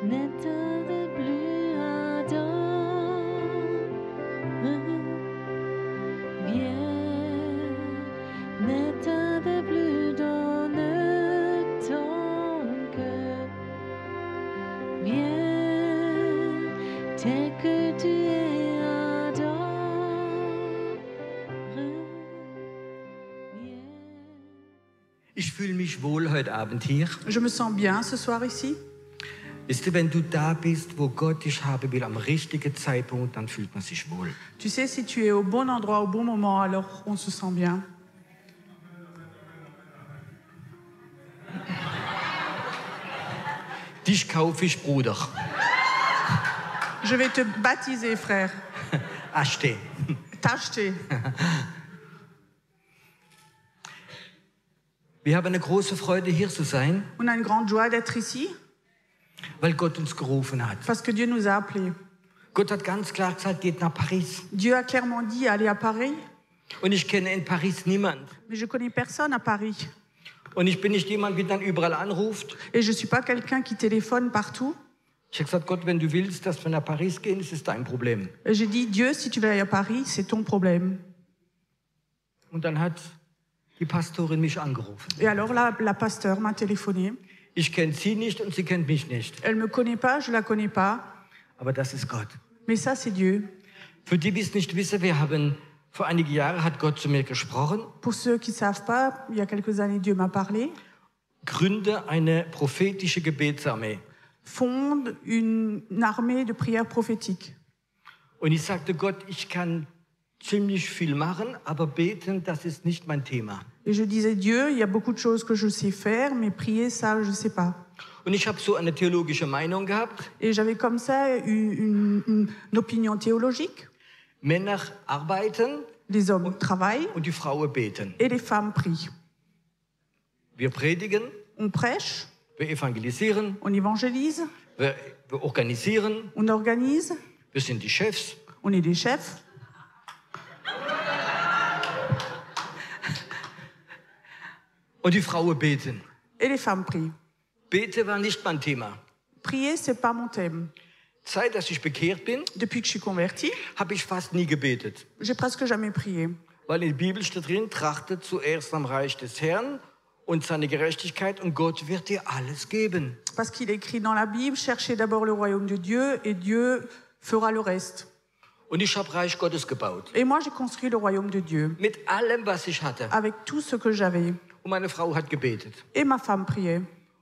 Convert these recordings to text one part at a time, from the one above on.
N'est de plus ardent, viens, n'est de plus donne ton cœur, viens, tel que tu es ardent, viens. Ich fühle mich wohl heute Abend hier. Je me sens bien ce soir ici. Wisst ihr, wenn du da bist, wo Gott dich haben will, am richtigen Zeitpunkt, dann fühlt man sich wohl. Tu sais, si tu es au bon endroit, au bon moment, alors on se sent bien. Dich kaufe ich, Bruder. Je vais te baptiser, frère. Achte. T'acheter. Wir haben eine große Freude, hier zu sein, On a une grande joie d'être ici weil Gott uns gerufen hat. parce que Dieu nous a appelés. Gott hat ganz klar gesagt, geht nach Paris. Dieu a clairement dit aller à Paris, Und ich kenne in Paris niemand. mais je connais personne à Paris. Und ich bin nicht jemand, der dann überall anruft. Et je suis pas quelqu'un qui téléphone partout. Ich habe gesagt, Gott, wenn du willst, dass wir nach Paris gehen, ist es dein Problem. Et j'ai dit, Dieu, si tu veux aller à Paris, c'est ton problème. Und dann hat die Pastorin mich angerufen. Et alors la pasteur m'a téléphoné. Ich kenne sie nicht und sie kennt mich nicht. Elle me connaît pas, je la connais pas. Aber das ist Gott. Mais ça, c'est Dieu. Für die, die es nicht wissen, wir haben vor einigen Jahren hat Gott zu mir gesprochen. Pour ceux qui savent pas, il y a quelques années, Dieu m'a parlé. Gründe eine prophetische Gebetsarmee. Fonde une armée de prières prophétiques. Und ich sagte Gott, ich kann ziemlich viel machen, aber beten, das ist nicht mein Thema. Et je disais, Dieu, il y a beaucoup de choses que je sais faire, mais prier, ça, je sais pas. Und ich habe so eine theologische Meinung gehabt. Et j'avais comme ça une opinion théologique. Männer arbeiten Les hommes travaillent und die Frauen beten. et les femmes prient. Wir predigen, On prêche, wir evangelisieren, on évangélise, wir organisieren, on organise, wir sind die Chefs. on est des chefs. Und die Frauen beten. Et les femmes prient. Bete war nicht mein Thema. Prier, c'est pas mon thème. Seit dass ich bekehrt bin, Depuis que je suis convertie, habe ich fast nie gebetet. j'ai presque jamais prié. Weil in der Bibel steht drin, trachtet zuerst am Reich des Herrn und seine Gerechtigkeit und Gott wird dir alles geben. Parce qu'il est écrit dans la Bible, cherchez d'abord le royaume de Dieu et Dieu fera le reste. Und ich habe Reich Gottes gebaut. Et moi, j'ai construit le royaume de Dieu Mit allem, was ich hatte. avec tout ce que j'avais. Und meine Frau hat gebetet. Et ma femme priait.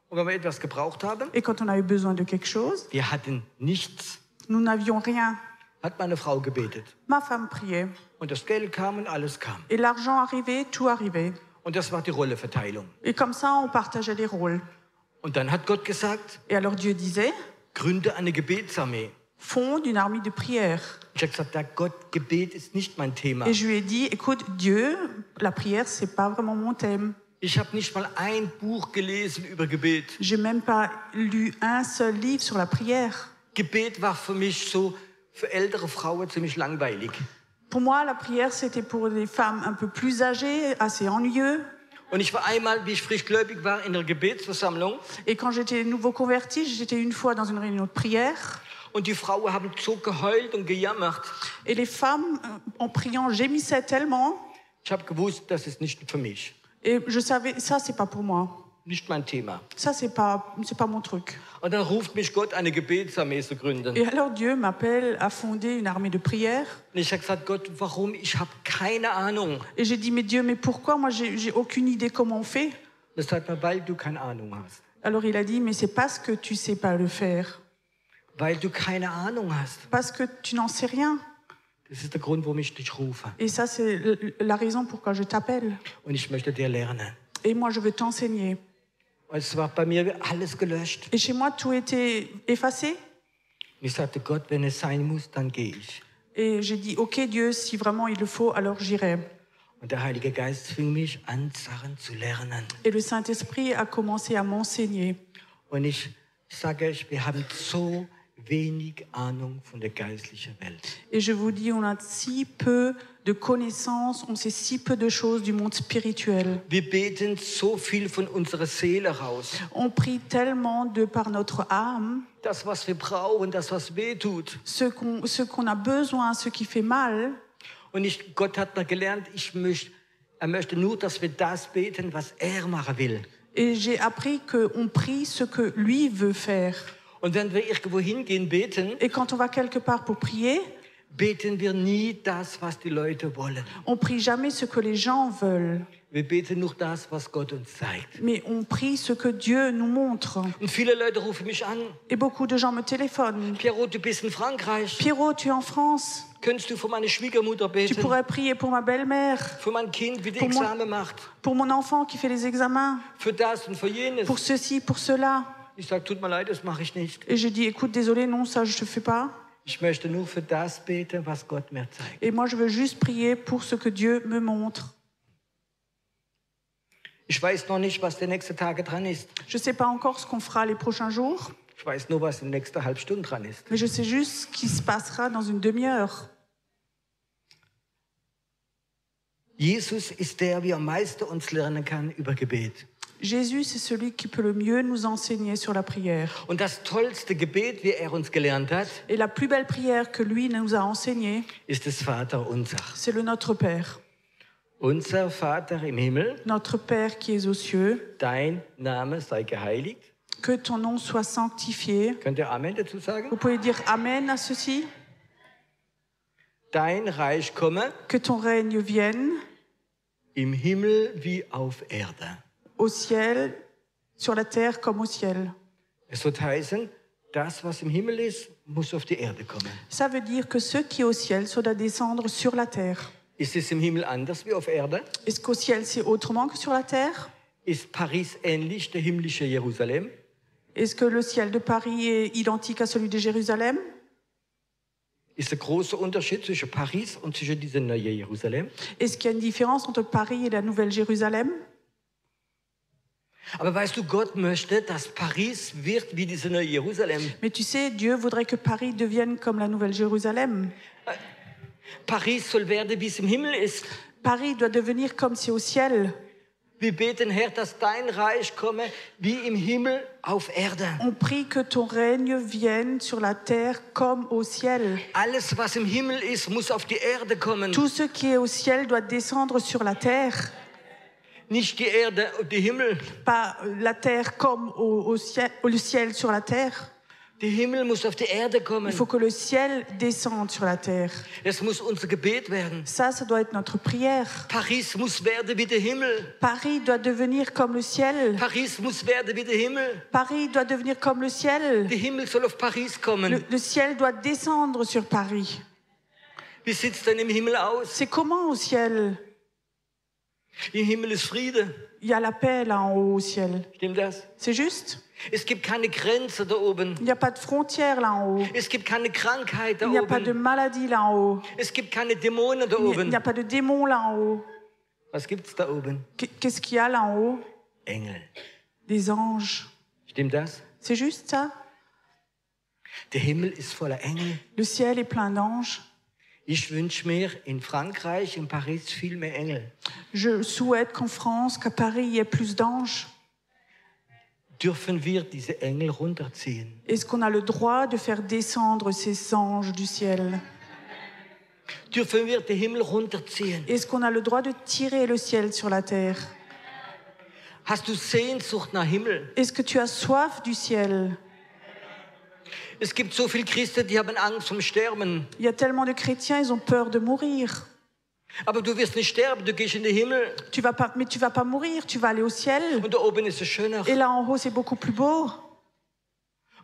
Und wenn wir etwas gebraucht haben, Et quand on avait besoin de quelque chose, wir hatten nichts, nous n'avions rien. hat meine Frau gebetet. Ma femme priait. Und das Geld kam und alles kam. Et l'argent arrivait, tout arrivait. Und das war die Rolleverteilung. Et comme ça, on partageait les rôles. Und dann hat Gott gesagt, Et alors Dieu disait, gründe eine Gebetsarmee. fonde une armée de prière. Ich habe gesagt, ja, Gott, Gebet ist nicht mein Thema. Et je lui ai dit, écoute, Dieu, la prière, c'est pas vraiment mon thème. Ich habe nicht mal ein Buch gelesen über Gebet. J'ai même pas lu un seul livre sur la prière. Gebet war für mich so, für ältere Frauen ziemlich langweilig. Pour moi, la prière, c'était pour des femmes un peu plus âgées, assez ennuyeux. Und ich war einmal, wie ich frischgläubig war, in einer Gebetsversammlung. Et quand j'étais nouveau convertie, j'étais une fois dans une réunion de prière. Und die Frauen haben so geheult und gejammert. Et les femmes, en priant, gémissaient tellement. Ich habe gewusst, das ist nicht für mich. Et je savais, ça, c'est pas pour moi. Nicht mein Thema. Ça, c'est pas mon truc. Und dann ruft mich Gott, eine Gebetsarmee zu gründen. Et alors Dieu m'appelle à fonder une armée de prière. Und ich habe gesagt, Gott, warum? Ich habe keine Ahnung. Et j'ai dit, mais Dieu, mais pourquoi? Moi, j'ai aucune idée comment on fait. Das sagt man, weil du keine Ahnung hast. Alors il a dit, mais c'est parce que tu sais pas le faire. Weil du keine Ahnung hast. Parce que tu n'en sais rien. Das ist der Grund, warum ich dich rufe. Et ça, c'est la raison pourquoi je t'appelle. Und ich möchte dir lernen. Et moi, je veux t'enseigner. Es war bei mir alles gelöscht. Et chez moi, tout était effacé. Und ich sagte, Gott, wenn es sein muss, dann gehe ich. Et j'ai dit, ok Dieu, si vraiment il le faut, alors j'irai. Und der Heilige Geist fing mich an, Sachen zu lernen. Et le Saint-Esprit a commencé à m'enseigner. Und ich sage euch, wir haben so wenig Ahnung von der geistlichen Welt. Et je vous dis, on a si peu de connaissances, on sait si peu de choses du monde spirituel. Wir beten so viel von unserer Seele raus. On prie tellement de par notre âme, Das, was wir brauchen, das, was weh tut. ce qu'on a besoin, ce qui fait mal. Und Gott hat noch gelernt, er möchte nur, dass wir das beten, was er machen will. Et j'ai appris qu'on prie ce que lui veut faire. Und wenn wir irgendwo hingehen beten, Et quand on va quelque part pour prier, beten wir nie das, was die Leute wollen. on prie jamais ce que les gens veulent, Wir beten nur das, was Gott uns zeigt. mais on prie ce que Dieu nous montre. Und viele Leute rufen mich an. Et beaucoup de gens me téléphonent. Pierrot, du bist in Frankreich. Pierrot, tu es en France. Könntest du für meine Schwiegermutter Tu beten? pourrais prier pour ma belle-mère, Für mein Kind, wie die Pour moi- Examen macht? pour mon enfant qui fait les examens, Für das und für jenes? pour ceci, pour cela. Ich sage, tut mir leid, das mache ich nicht. Et je dis, écoute, désolé, non, ça je ne fais pas. Ich möchte nur für das beten, was Gott mir zeigt. Et moi, je veux juste prier pour ce que Dieu me montre. Ich weiß noch nicht, was der nächste Tage dran ist. Je ne sais pas encore ce qu'on fera les prochains jours, Ich weiß nur, was in der nächsten halben Stunde dran ist. mais je sais juste ce qui se passera dans une demi-heure. Jesus ist der, wie am meisten uns lernen kann über Gebet. Jésus, c'est celui qui peut le mieux nous enseigner sur la prière. Und das tollste Gebet, wie er uns gelernt hat, Et la plus belle prière que lui nous a enseignée, ist das Vaterunser. c'est le Notre Père. Unser Vater im Himmel, Notre Père qui es aux cieux, dein Name sei geheiligt. que ton nom soit sanctifié. Könnt ihr Amen dazu sagen? Vous pouvez dire Amen à ceci. Dein Reich komme Que ton règne vienne im Himmel wie auf Erde. au ciel, sur la terre comme au ciel. Es wird heißen, das, was im Himmel ist, muss auf die Erde kommen. Ça veut dire que ce qui est au ciel, ça doit descendre sur la terre. Ist es im Himmel anders wie auf Erde? Est-ce qu'au ciel, c'est autrement que sur la terre? Ist Paris ähnlich der himmlische Jerusalem? Est-ce que le ciel de Paris est identique à celui de Jérusalem? Ist der große Unterschied zwischen Paris und zwischen diesem neuen Jerusalem? Est-ce qu'il y a une différence entre Paris et la Nouvelle Jérusalem? Aber weißt du, Gott möchte, dass Paris wird wie diese neue Jerusalem. Mais tu sais, Dieu voudrait que Paris devienne comme la Nouvelle Jérusalem. Paris soll werden, wie es im Himmel ist. Paris doit devenir comme c'est au ciel. Wir beten, Herr, dass dein Reich komme, wie im Himmel auf Erde. On prie que ton règne vienne sur la terre comme au ciel. Alles, was im Himmel ist, muss auf die Erde kommen. Tout ce qui est au ciel doit descendre sur la terre. Nicht die Erde und die Himmel. Pas la terre comme le ciel sur la terre. Der Himmel muss auf die Erde kommen. Il faut que le ciel descende sur la terre. Das muss unser Gebet werden. Ça doit être notre prière. Paris muss werden wie der Himmel. Paris doit devenir comme le ciel. Paris muss werden wie der Himmel. Paris doit devenir comme le ciel. Der Himmel soll auf Paris kommen. Le ciel doit descendre sur Paris. Wie sieht's denn im Himmel aus? C'est comment au ciel? Im Himmel ist Friede. Il y a la paix là en haut au ciel. Stimmt das? C'est juste? Es gibt keine Grenze da oben. Il n'y a pas de frontières là en haut. Es gibt keine Krankheit da Il n'y a pas de oben. maladie là en haut. Es gibt keine Dämonen da Il n'y oben. a pas de démons là en haut. Was gibt's da oben? Qu'est-ce qu'il y a là en haut? Engel. Des anges. Stimmt das? C'est juste ça? Der Himmel ist voller Engel. Le ciel est plein d'anges. Ich wünsche mir in Frankreich, in Paris viel mehr Engel. Je souhaite qu'en France, qu'à Paris, il y ait plus d'anges. Dürfen wir diese Engel runterziehen? Est-ce qu'on a le droit de faire descendre ces anges du ciel? Dürfen wir den Himmel runterziehen? Est-ce qu'on a le droit de tirer le ciel sur la terre? Hast du Sehnsucht nach Himmel? Est-ce que tu as soif du ciel? Es gibt so viele Christen, die haben Angst vom Sterben. Il y a tellement de chrétiens, ils ont peur de mourir. Aber du wirst nicht sterben, du gehst in den Himmel. Mais tu vas pas mourir, tu vas aller au ciel. Und da oben ist es schöner. Et là en haut, c'est beaucoup plus beau.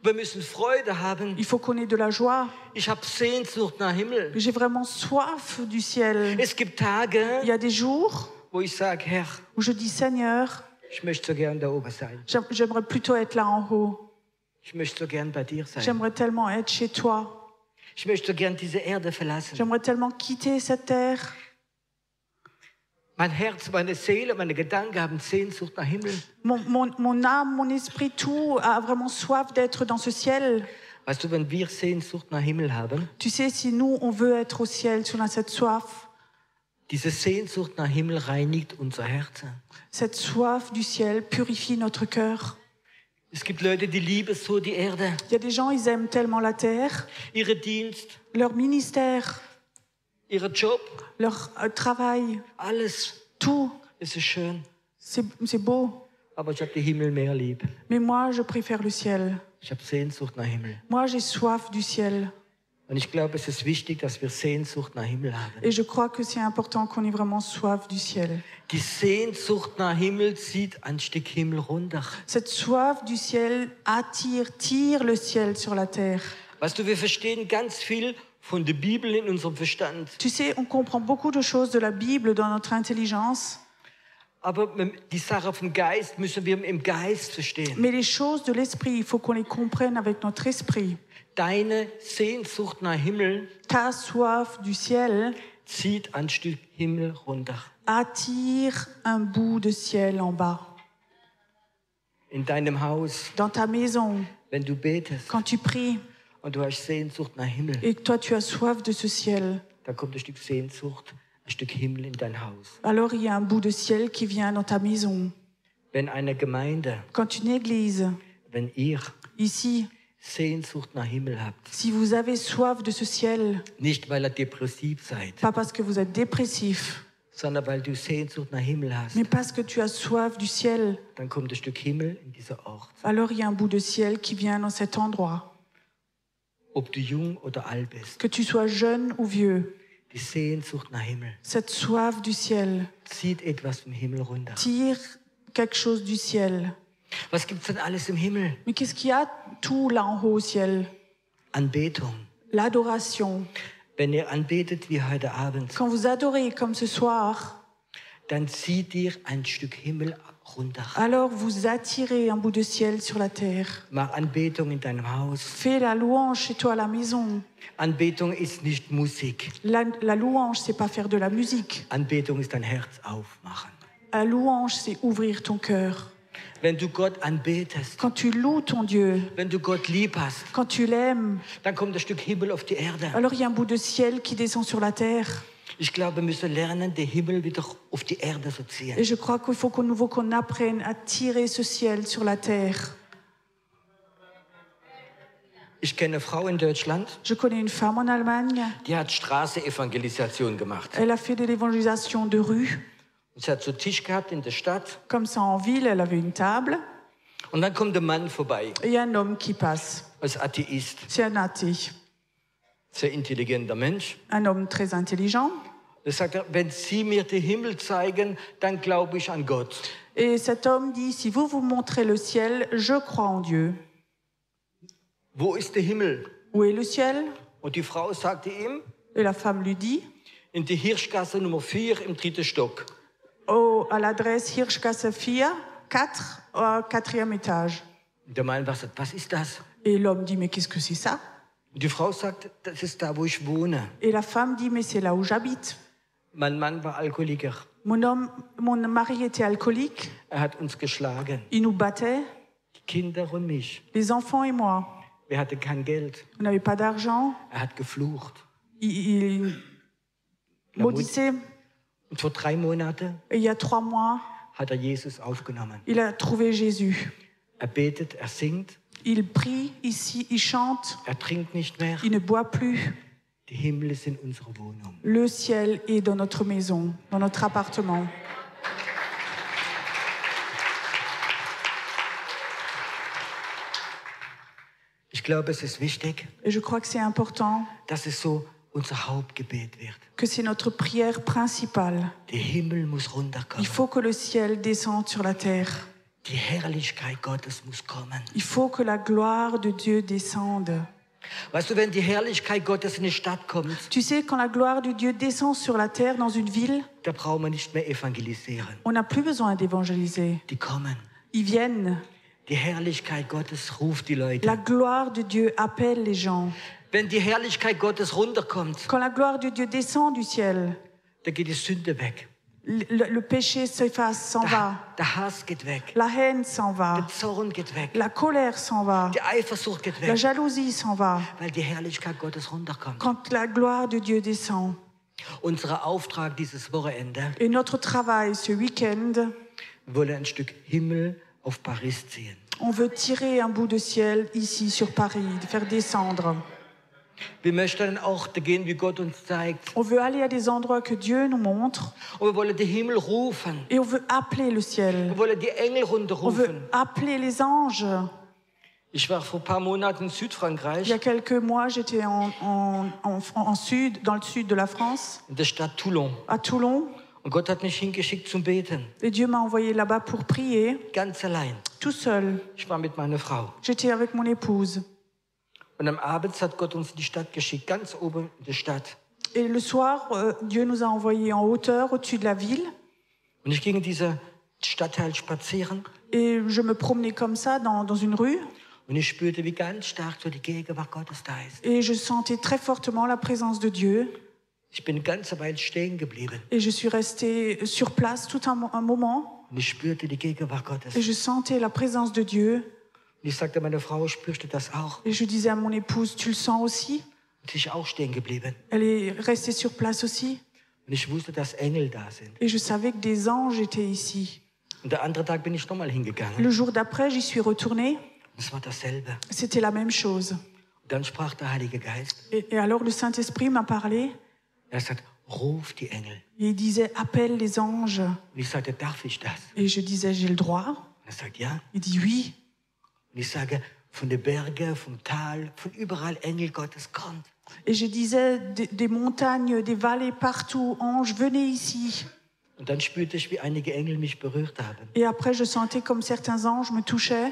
Wir müssen Freude haben. Il faut qu'on ait de la joie. Ich habe Sehnsucht nach Himmel. J'ai vraiment soif du ciel. Es gibt Tage, Il y a des jours wo ich sage, Herr, où je dis Seigneur, ich möchte so gern da oben sein. j'aimerais plutôt être là en haut. Ich möchte so gern bei dir sein. J'aimerais tellement être chez toi. Ich möchte so gern diese Erde verlassen. J'aimerais tellement quitter cette terre. Mein Herz, meine Seele, meine Gedanken haben Sehnsucht nach Himmel. Mon âme, mon esprit, tout a vraiment soif d'être dans ce ciel. Weißt du, wenn wir Sehnsucht nach Himmel haben, Tu sais, si nous, on veut être au ciel, si on a cette soif diese Sehnsucht nach Himmel reinigt unser Herz. du ciel purifie notre cœur. Es gibt Leute, die lieben so die Erde, Il y a des gens, ils aiment tellement la terre, ihre Dienst, leur ministère, ihren Job, leur travail, alles. tout, Es ist schön, c'est beau. aber ich habe den Himmel mehr lieb. Mais moi, je préfère le ciel. Ich habe Sehnsucht nach Himmel. Moi, j'ai soif du ciel. Und ich glaube, es ist wichtig, dass wir Sehnsucht nach Himmel haben. Et je crois que c'est important qu'on ait vraiment soif du ciel. Die Sehnsucht nach Himmel zieht ein Stück Himmel runter. Cette soif du ciel tire le ciel sur la terre. Weißt du, wir verstehen ganz viel von der Bibel in unserem Verstand. Tu sais, on comprend beaucoup de choses de la Bible dans notre intelligence, Aber die Sache vom Geist müssen wir im Geist verstehen. mais les choses de l'esprit, il faut qu'on les comprenne avec notre esprit. Deine Sehnsucht nach Himmel Ta soif du ciel zieht ein Stück Himmel runter. attire un bout de ciel en bas. In deinem Haus, Dans ta maison, wenn du betest quand tu pries und du hast Sehnsucht nach Himmel, et que toi tu as soif de ce ciel, dann kommt ein Stück Sehnsucht, ein Stück Himmel in dein Haus. alors il y a un bout de ciel qui vient dans ta maison. Wenn eine Gemeinde, Quand une église, wenn ihr ici, Sehnsucht nach Himmel habt, si vous avez soif de ce ciel, nicht weil ihr depressiv seid, pas parce que vous êtes dépressif, sondern weil du Sehnsucht nach Himmel hast, mais parce que tu as soif du ciel, dann kommt ein Stück Himmel in dieser Ort. alors il y a un bout de ciel qui vient dans cet endroit. Ob du jung oder alt bist, Que tu sois jeune ou vieux, die Sehnsucht nach Himmel cette soif du ciel zieht etwas vom Himmel runter. tire quelque chose du ciel. Was gibt's denn alles im Himmel? Mais qu'est-ce qu'il y a tout là en haut au ciel? Anbetung. L'adoration. Wenn ihr anbetet wie heute Abend, Quand vous adorez comme ce soir, dann zieht dir ein Stück Himmel runter. alors vous attirez un bout de ciel sur la terre. Mach Anbetung in deinem Haus. Fais la louange chez toi à la maison. Anbetung ist nicht Musik. La louange, c'est pas faire de la musique. Anbetung ist dein Herz aufmachen. La louange, c'est ouvrir ton cœur. Wenn du Gott anbetest, Quand tu loues ton Dieu, wenn du Gott lieb hast, quand tu l'aimes, dann kommt ein Stück Himmel auf die Erde. alors il y a un bout de ciel qui descend sur la terre. Ich glaube, wir müssen lernen, den Himmel wieder auf die Erde zu ziehen. Et je crois qu'il faut qu'au nouveau qu'on apprenne à tirer ce ciel sur la terre. Ich kenne eine Frau in Deutschland, Je connais une femme en Allemagne. die hat Straße-Evangelisation gemacht. Elle a fait de l'évangélisation de rue. Und sie hat so einen Tisch gehabt in der Stadt. Comme ça, en ville, elle avait une table. Und dann kommt ein Mann vorbei, Et il y a un homme qui passe. als Atheist. C'est un athée. Sehr intelligenter Mensch. Un homme très intelligent. Da sagt er, wenn Sie mir den Himmel zeigen, dann glaube ich an Gott. Et cet homme dit, si vous vous montrez le ciel, je crois en Dieu. Wo ist der Himmel? Où est le ciel? Und die Frau sagte ihm, Et la femme lui dit, in die Hirschgasse Nummer 4 im 3. Stock. à l'adresse Hirschgasse 4, au 4e étage. Und der Mann sagt, was ist das? Et l'homme dit, mais qu'est-ce que c'est ça? Und die Frau sagt, das ist da, wo ich wohne. Et la femme dit, mais c'est là où j'habite. Mein Mann war Alkoholiker. Mon mari était alcoolique, Er hat uns geschlagen. il nous battait, Die Kinder und mich. les enfants et moi. Wir hatten kein Geld. On n'avait pas d'argent, Er hat geflucht. il maudissait. Und vor 3 Monaten Et il y a 3 mois, hat er Jesus aufgenommen. il a trouvé Jésus. Er betet, er singt, Il prie ici, il chante, er trinkt nicht mehr. il ne boit plus. Die Himmel sind unsere Wohnung. Le ciel est dans notre maison, dans notre appartement. Ich glaube, es ist wichtig, Et je crois que c'est important, dass es so unser Hauptgebet wird. que c'est notre prière principale. Der Himmel muss Il runterkommen. faut que le ciel descende sur la terre. Die Herrlichkeit Gottes muss kommen. Il faut que la gloire de Dieu descende. Weißt du, wenn die Herrlichkeit Gottes in die Stadt kommt, Tu sais, quand la gloire de Dieu descend sur la terre dans une ville, da brauchen wir nicht mehr evangelisieren. on n'a plus besoin d'évangéliser. Die kommen. Ils viennent. Die Herrlichkeit Gottes ruft die Leute. La gloire de Dieu appelle les gens. Wenn die Herrlichkeit Gottes runterkommt, Quand la gloire de Dieu descend du ciel, da geht die Sünde weg. Le péché s'efface, s'en va. Der Hass geht weg. La haine s'en va. Der Zorn geht weg. La colère s'en va. Die Eifersucht geht La weg. jalousie s'en va. Weil die Herrlichkeit Gottes runterkommt. Quand la gloire de Dieu descend. Unser Auftrag dieses Wochenende, Et notre travail ce week-end, wir wollen ein Stück Himmel auf Paris ziehen. on veut tirer un bout de ciel ici sur Paris, faire descendre. Wir möchten an Orte gehen, wie Gott uns zeigt. On veut aller à des endroits que Dieu nous montre Und wir wollen den Himmel rufen. et on veut appeler le ciel. Wir wollen die Engel On veut runterrufen. appeler les anges. Ich war vor ein paar Monaten in Il y Südfrankreich, a quelques mois, j'étais en sud, dans le sud de la France, in der Stadt Toulon. à Toulon. Und Gott hat mich hingeschickt zum Beten. Et Dieu m'a envoyé là-bas pour prier, Ganz allein. tout seul. Ich war mit meiner Frau. J'étais avec mon épouse. Und am Abend hat Gott uns in die Stadt geschickt, ganz oben in der Stadt. Et le soir, Dieu nous a envoyés en hauteur, au-dessus de la ville. Und ich ging in dieser Stadtteil spazieren Et je me promenais comme ça dans une rue. und ich spürte, wie ganz stark so die Gegenwart Gottes da ist. Et je sentais très fortement la présence de Dieu. Ich bin eine ganze Weile stehen geblieben Et je suis restée sur place tout un moment. und ich spürte die Gegenwart Gottes. Et je sentais la présence de Dieu. Und ich sagte meiner Frau, spürst du das auch? Et je disais à mon épouse, tu le sens aussi? Und sie ist auch stehen geblieben. Elle est restée sur place aussi. Und ich wusste, dass Engel da sind. Et je savais que des anges étaient ici. Und der andere Tag bin ich nochmal hingegangen. Le jour d'après, j'y suis retournée. Es war dasselbe. C'était la même chose. Und dann sprach der Heilige Geist. Et alors le Saint-Esprit m'a parlé. Er sagt, ruf die Engel. Et il disait, appelle les anges. Und ich sagte, darf ich das? Et je disais, j'ai le droit. Und er sagt, ja. Il dit, oui. Und ich sage, von den Bergen, vom Tal, von überall Engel Gottes kommt. Et je disais, des montagnes, des vallées, partout, anges, venez ici. Und dann spürte ich, wie einige Engel mich berührt haben. Et après, je sentais comme certains anges me touchaient.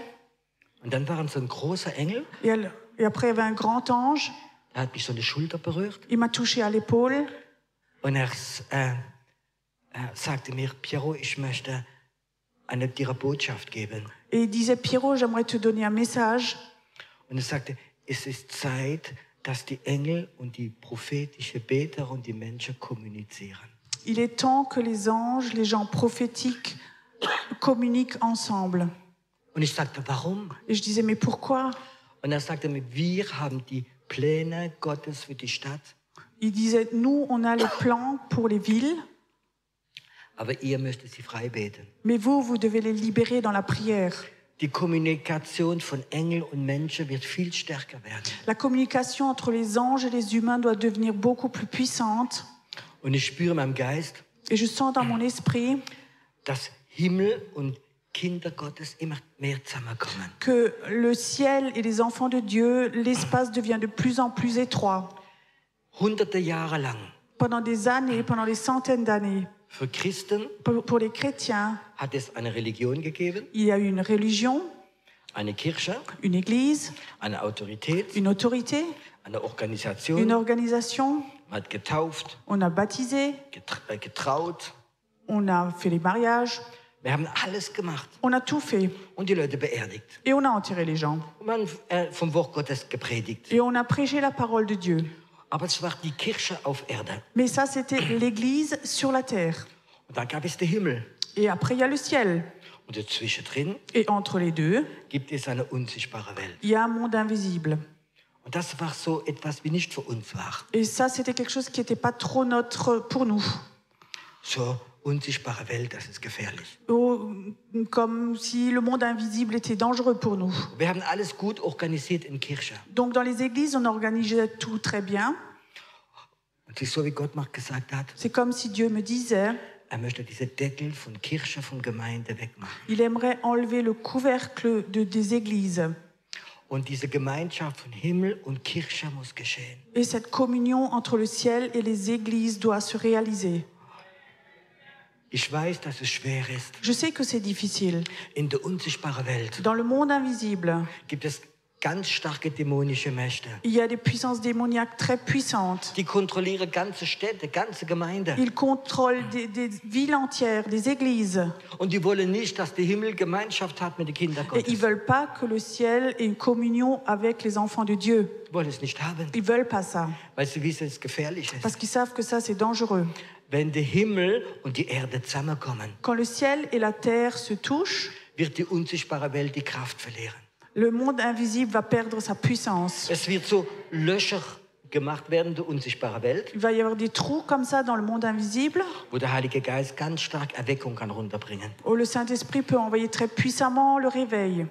Und dann war so ein großer Engel, Et après, il y avait un grand ange. der hat mich so eine Schulter berührt. Il m'a touché à l'épaule. Und er sagte mir, Piero, ich möchte dir eine Botschaft geben. Et il disait, Pierrot, j'aimerais te donner un message. Und er sagte, es ist Zeit, dass die Engel und die prophetische Beter und die Menschen kommunizieren. Il est temps que les anges, les gens prophétiques, communiquent ensemble. Und ich sagte, warum? Et je disais, mais pourquoi? Und er sagte mir, wir haben die Pläne Gottes für die Stadt, Il disait, nous, on a les plans pour les villes, aber ihr müsst sie frei beten. mais vous, vous devez les libérer dans la prière. Die Kommunikation von Engel und Menschen wird viel stärker werden. La communication entre les anges et les humains doit devenir beaucoup plus puissante. Und ich spüre in meinem Geist, Et je sens dans mon esprit dass Himmel und Kinder Gottes immer mehr zusammenkommen. que le ciel et les enfants de Dieu, l'espace devient de plus en plus étroit. Hunderte Jahre lang. Pendant des années, pendant des centaines d'années, Für Christen pour les chrétiens, hat es eine Religion gegeben, il y a eu une religion, eine Kirche, une église, eine Autorität, une autorité, eine une Organisation. organisation. Man hat getauft, On a baptisé, getraut. on a fait les mariages, Wir haben alles gemacht on a tout fait. und die Leute beerdigt. Et on a enterré les gens. Und man vom Wort Gottes gepredigt. Et on a prêché la parole de Dieu. Aber es war die Kirche auf Erde. Mais ça, c'était l'église sur la terre. Und dann gab es den Himmel. Et après, il y a le ciel. Und dazwischen Et entre les deux, gibt es eine unsichtbare Welt. il y a un monde invisible. Und das war so etwas, wie nicht für uns war. Et ça, c'était quelque chose qui n'était pas trop notre pour nous. So unsichtbare Welt, das ist gefährlich. Comme si le monde invisible était dangereux pour nous. Wir haben alles gut organisiert in Kirche. Donc dans les églises, on organisait tout très bien. Und es ist so, wie Gott mal gesagt hat, C'est comme si Dieu me disait, möchte diese Deckel von Kirche, von Gemeinde wegmachen. il aimerait enlever le couvercle des églises. Und diese Gemeinschaft von Himmel und Kirche muss geschehen. Et cette communion entre le ciel et les églises doit se réaliser. Ich weiß, dass es schwer ist. Je sais que c'est difficile. In der unsichtbaren Welt Dans le monde invisible, gibt es ganz starke dämonische Mächte. Il y a des puissances démoniaques très puissantes. Die kontrollieren ganze Städte, ganze Gemeinden. Ils contrôlent des villes entières, des églises. Und die wollen nicht, dass der Himmel Gemeinschaft hat mit den Kindern Et ils Gottes. veulent pas que le ciel ait une communion avec les enfants de Dieu. Die wollen es nicht haben, Ils veulent pas ça. weil sie wissen, es ist gefährlich ist. Parce qu'ils savent que ça, c'est dangereux. Wenn der Himmel und die Erde zusammenkommen, Quand le ciel et la terre se touchent, wird die unsichtbare Welt die Kraft verlieren. le monde invisible va perdre sa puissance. Es wird so Löcher gemacht werden, der unsichtbaren Welt, Il va y avoir des trous comme ça dans le monde invisible, wo der Heilige Geist ganz stark Erweckung kann runterbringen. où le Saint-Esprit peut envoyer très puissamment le réveil.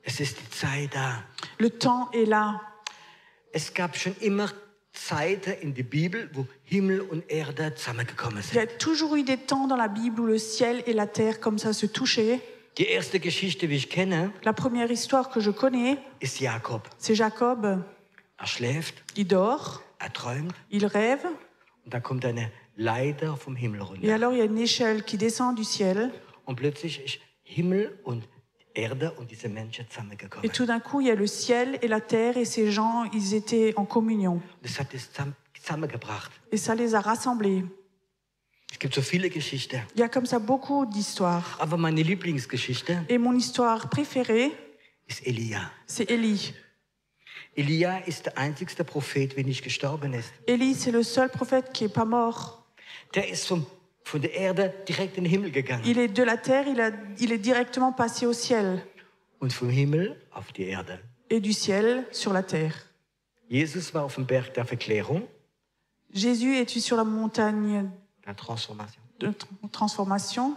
Es ist die Zeit da. Le temps est là. Es gab schon immer Zeiten in der Bibel, wo Himmel und Erde zusammengekommen Il y a sind. toujours eu des temps dans la Bible où le ciel et la terre comme ça se touchaient. Die erste Geschichte, die ich kenne, La première histoire que je connais, ist Jakob. c'est Jacob. Er schläft, Il dort, er träumt il rêve, und da kommt eine Leiter vom Himmel et runter. alors il y a une échelle qui descend du ciel. Und plötzlich ist Himmel und Erde und diese Menschen Et zusammengekommen. tout d'un coup, il y a le ciel et la terre, et ces gens, ils étaient en communion. Das hat es zusammengebracht. Et ça les a rassemblés. Es gibt so viele Geschichten. Il y a comme ça beaucoup d'histoires. Aber meine Lieblingsgeschichte Et mon histoire préférée, ist Elia. c'est Élie. Elia ist der einzigste Prophet, der nicht gestorben ist. Élie, c'est le seul prophète qui n'est pas mort. Der ist von der Erde direkt in den Himmel gegangen. Il est de la terre, il est directement passé au ciel. Und vom Himmel auf die Erde. Et du ciel sur la terre. Jesus war auf dem Berg der Verklärung, Jésus est sur la montagne der Transformation. de transformation.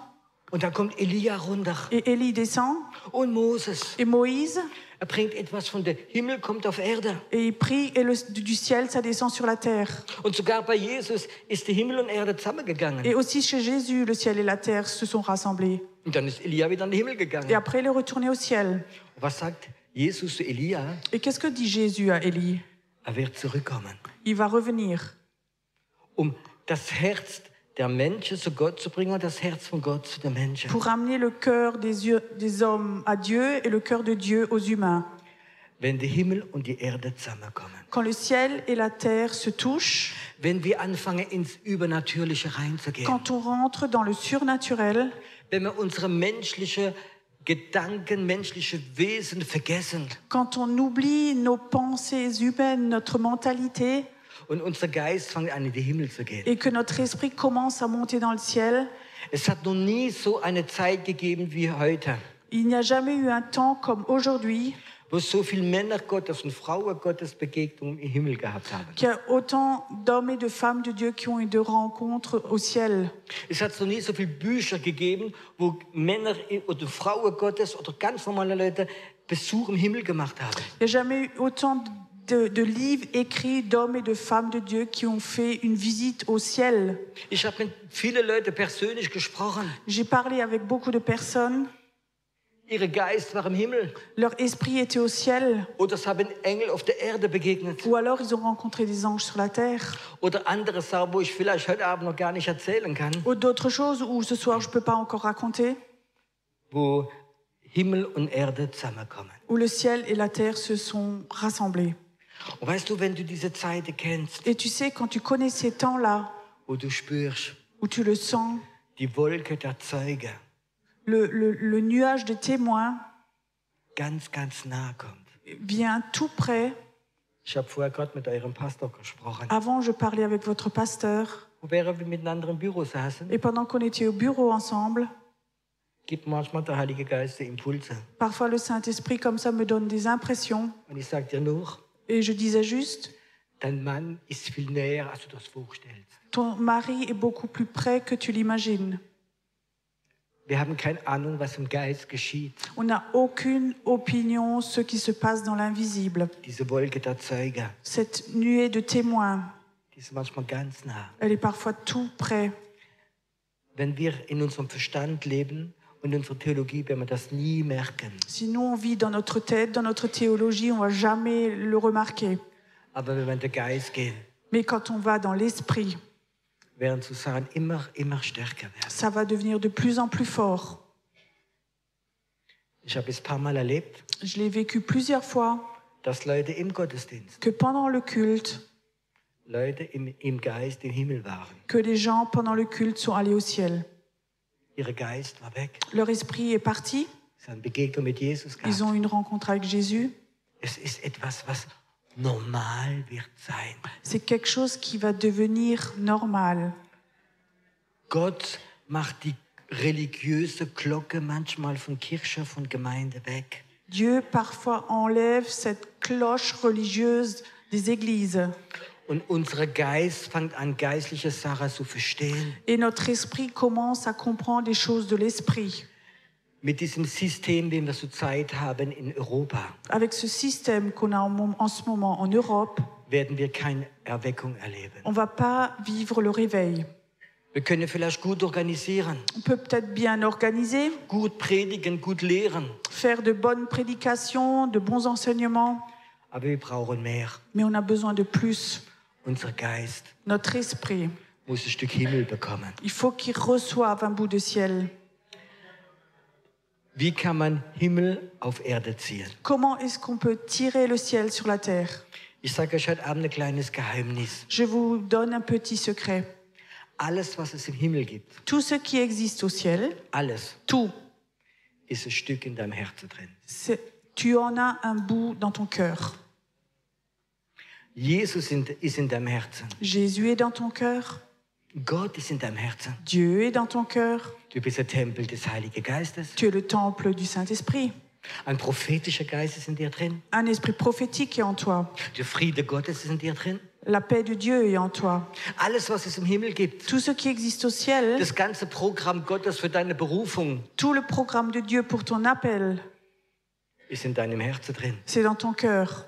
Und da kommt Elia runter. Et Élie descend. Und Moses. Et Moïse, Er bringt etwas von der Himmel, kommt auf Erde. et il prie, et du ciel, ça descend sur la terre. Und sogar bei Jesus ist der Himmel und Erde zusammengegangen. Et aussi chez Jésus, le ciel et la terre se sont rassemblés. Und dann ist Elia wieder in den Himmel Et gegangen. après, il est retourné au ciel. Und was sagt Jesus zu Elia? Et qu'est-ce que dit Jésus à Élie? Er wird zurückkommen, Il va revenir das Herz der Menschen zu Gott zu bringen und das Herz von Gott zu den Menschen. pour ramener le cœur des hommes à Dieu et le cœur de Dieu aux humains. Wenn der Himmel und die Erde zusammenkommen. Quand le ciel et la terre se touchent, Wenn wir anfangen, ins Übernatürliche reinzugehen. quand on rentre dans le surnaturel, Wenn wir unsere menschliche Gedanken, menschliche Wesen vergessen quand on oublie nos pensées humaines, notre mentalité, und unser Geist fängt an, in den Himmel zu gehen. et que notre esprit commence à monter dans le ciel, Es hat noch nie so eine Zeit gegeben wie heute, il n'y a jamais eu un temps comme aujourd'hui wo so viele Männer Gottes und Frauen Gottes Begegnungen im Himmel gehabt haben. qu'il y a autant d'hommes et de femmes de Dieu qui ont eu de rencontres au ciel. Es hat noch nie so viele Bücher gegeben, wo Männer oder Frauen Gottes oder ganz normale Leute Besuch im Himmel gemacht haben. Il n'y a jamais eu autant de livres écrits d'hommes et de femmes de Dieu qui ont fait une visite au ciel. Ich habe mit vielen Leuten persönlich gesprochen. J'ai parlé avec beaucoup de personnes. Ihr Geist war im Himmel. Leur esprit était au ciel. Oder es haben Engel auf der Erde begegnet. Ou alors ils ont rencontré des anges sur la terre. Oder andere Sachen, wo ich vielleicht heute Abend noch gar nicht erzählen kann. Ou d'autres choses où ce soir je ne peux pas encore raconter. Wo Himmel und Erde zusammenkommen. Où le ciel et la terre se sont rassemblés. Und weißt du, wenn du diese Zeiten kennst, Et tu sais, quand tu connais ces temps-là, wo du spürst, où tu le sens, die Wolke der Zeuge le nuage de témoins ganz, ganz nah kommt. vient tout près. Ich habe vorher gerade mit eurem Pastor gesprochen. Avant, je parlais avec votre pasteur. Und während wir miteinander im Büro saßen, Et pendant qu'on était au bureau ensemble, gibt manchmal der Heilige Geist die Impulse. parfois le Saint-Esprit comme ça me donne des impressions. Und ich sage dir nur, Et je disais juste, dein Mann ist viel näher, als du das vorstellst. ton mari est beaucoup plus près que tu l'imagines. Wir haben keine Ahnung, was im Geist geschieht. On n'a aucune opinion ce qui se passe dans l'invisible. Diese Wolke der Zeuge, Cette nuée de témoins, die ist manchmal ganz nah. elle est parfois tout près. Wenn wir in unserem Verstand leben und in unserer Theologie, werden wir das nie merken. Si nous on vit dans notre tête, dans notre théologie, on va jamais le remarquer. Aber wenn wir in den Geist gehen, Mais quand on va dans l'esprit, werden so Sachen immer stärker werden. ça va devenir de plus en plus fort. Ich habe es ein paar Mal erlebt, Je l'ai vécu plusieurs fois, dass Leute im Gottesdienst, que pendant le culte, Leute im Geist im Himmel waren. que les gens pendant le culte sont allés au ciel. Ihr Geist war weg. Leur esprit est parti, Sie haben Begegnung mit Jesus ils gehabt. ont eu une rencontre avec Jésus. Es ist etwas, was normal wird sein. C'est quelque chose qui va devenir normal. Gott macht die religiöse Glocke manchmal von Kirche, von Gemeinde weg. Dieu parfois enlève cette cloche religieuse des églises. Und unser Geist fängt an, geistliche Sachen zu verstehen. Et notre esprit commence à comprendre les choses de l'esprit. Mit diesem System, den wir zurzeit haben in Europa, Avec ce système qu'on a en ce moment en Europe, werden wir keine Erweckung erleben. on ne va pas vivre le réveil. Wir können vielleicht gut organisieren, On peut peut-être bien organiser, gut predigen, gut lehren, faire de bonnes prédications, de bons enseignements, aber wir brauchen mehr. mais on a besoin de plus. Unser Geist Notre esprit, muss ein Stück Himmel bekommen. il faut qu'il reçoive un bout de ciel. Wie kann man Himmel auf Erde ziehen? Comment est-ce qu'on peut tirer le ciel sur la terre? Ich sage euch heute Abend ein kleines Geheimnis. Je vous donne un petit secret. Alles, was es im Himmel gibt, Tout ce qui existe au ciel, alles tout, ist ein Stück in deinem Herzen drin. tu en as un bout dans ton cœur. Jesus ist in deinem Herzen. Jésus est dans ton cœur. Gott ist in deinem Herzen. Dieu est dans ton cœur. Du bist der Tempel des Heiligen Geistes. Tu es le temple du Saint-Esprit. Ein prophetischer Geist ist in dir drin. Un esprit prophétique est en toi. Der Friede Gottes ist in dir drin. La paix de Dieu est en toi. Alles, was es im Himmel gibt, Tout ce qui existe au ciel, das ganze Programm Gottes für deine Berufung, tout le programme de Dieu pour ton appel, ist in deinem Herzen drin. c'est dans ton cœur.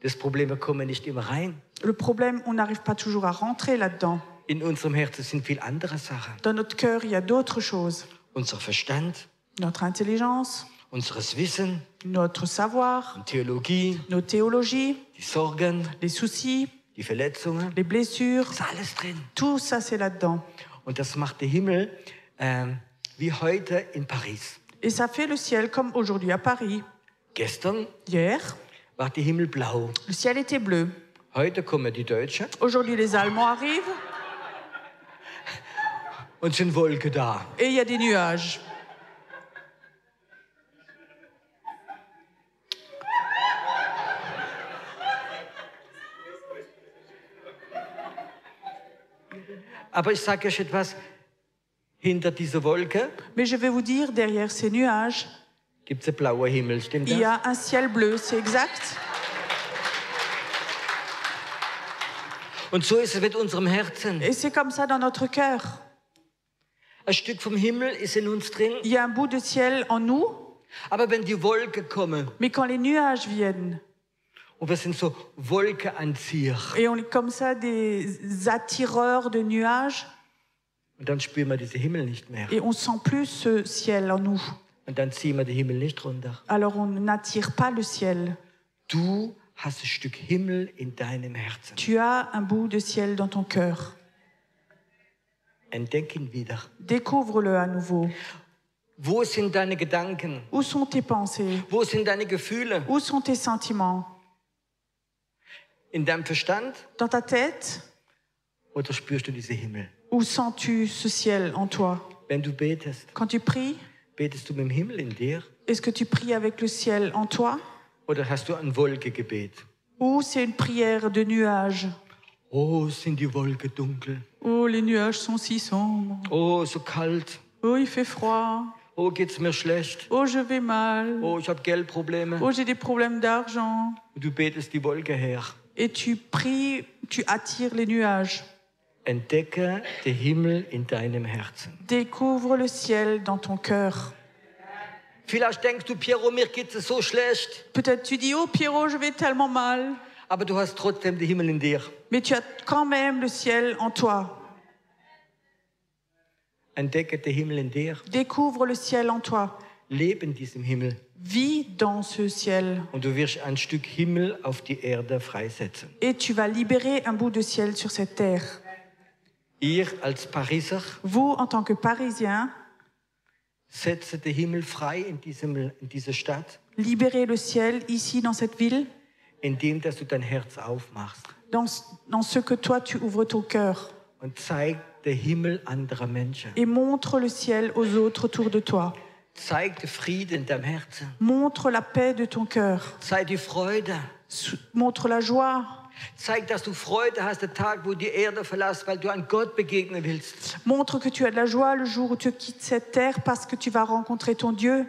Das Problem, wir kommen nicht immer rein. Le problème, on n'arrive pas toujours à rentrer là-dedans. In unserem Herzen sind viel andere Sachen. Dans notre cœur, il y a d'autres choses. Unser Verstand, Notre intelligence, unseres Wissen, notre savoir, Theologie, nos théologies, die Sorgen, les soucis, die Verletzungen. les blessures. Ist alles drin. Tout ça, c'est là-dedans. Und das macht der Himmel wie heute in Paris. Et ça fait le ciel comme aujourd'hui à Paris. Gestern Hier, war der Himmel blau. le ciel était bleu. Heute kommen die Deutschen Aujourd'hui, les Allemands arrivent und sind Wolken da. et il y a des nuages. Aber ich sage euch etwas, hinter dieser Wolke Mais je vais vous dire, derrière ces nuages, gibt es einen blauen Himmel. Stimmt il y das? a un ciel bleu, c'est exact. Und so ist es mit unserem Herzen. Et c'est comme ça dans notre cœur. Ein Stück vom Himmel ist in uns drin. Il y a un bout de ciel en nous, Aber wenn die Wolken kommen, mais quand les nuages viennent, und wir sind so Wolkenanzieher, et on est comme ça des attireurs de nuages, und dann spüren wir diesen Himmel nicht mehr. et on sent plus ce ciel en nous. Und dann ziehen wir den Himmel nicht runter. Alors on n'attire pas le ciel. Du hast ein Stück Himmel in deinem Herzen. Tu as un bout de ciel dans ton cœur. Entdeck ihn wieder. Découvre-le à nouveau. Wo sind deine Gedanken? Où sont tes pensées? Wo sind deine Gefühle? Où sont tes sentiments? In deinem Verstand? Dans ta tête? Oder spürst du diesen Himmel? Où sens-tu ce ciel en toi? Wenn du betest, Quand tu pries, betest du mit dem Himmel in dir? est-ce que tu pries avec le ciel en toi? Oder hast du ein Wolkengebet? Ou c'est une prière de nuages? Oh, sind die Wolken dunkel. Oh, les nuages sont si sombres. Oh, so kalt. Oh, il fait froid. Oh, geht's mir schlecht. Oh, je vais mal. Oh, ich habe Geldprobleme. Oh, j'ai des problèmes d'argent. Und du betest die Wolke her. Et tu pries, tu attires les nuages. Entdecke den Himmel in deinem Herzen. Découvre le ciel dans ton cœur. Vielleicht denkst du, Piero, mir geht's so schlecht. Peut-être tu dis, oh Pierrot, je vais tellement mal. Aber du hast trotzdem den Himmel in dir. Mais tu as quand même le ciel en toi. Entdecke den Himmel in dir. Découvre le ciel en toi. Lebe in diesem Himmel. Vis dans ce ciel. Und du wirst ein Stück Himmel auf die Erde freisetzen. Et tu vas libérer un bout de ciel sur cette terre. Ihr als Pariser, Vous, en tant que Parisiens, Setze den Himmel frei in dieser Stadt, Libérer le ciel ici dans cette ville, indem dass du dein Herz aufmachst dans ce que toi tu ouvres ton cœur und zeig den Himmel anderer Menschen. et montre le ciel aux autres autour de toi. Zeig den Frieden in deinem Herzen. Montre la paix de ton cœur. Zeig die Freude. Montre la joie. Zeig, dass du Freude hast, den Tag, wo du die Erde verlässt, weil du an Gott begegnen willst. Montre que tu as de la joie le jour où tu quittes cette terre parce que tu vas rencontrer ton Dieu.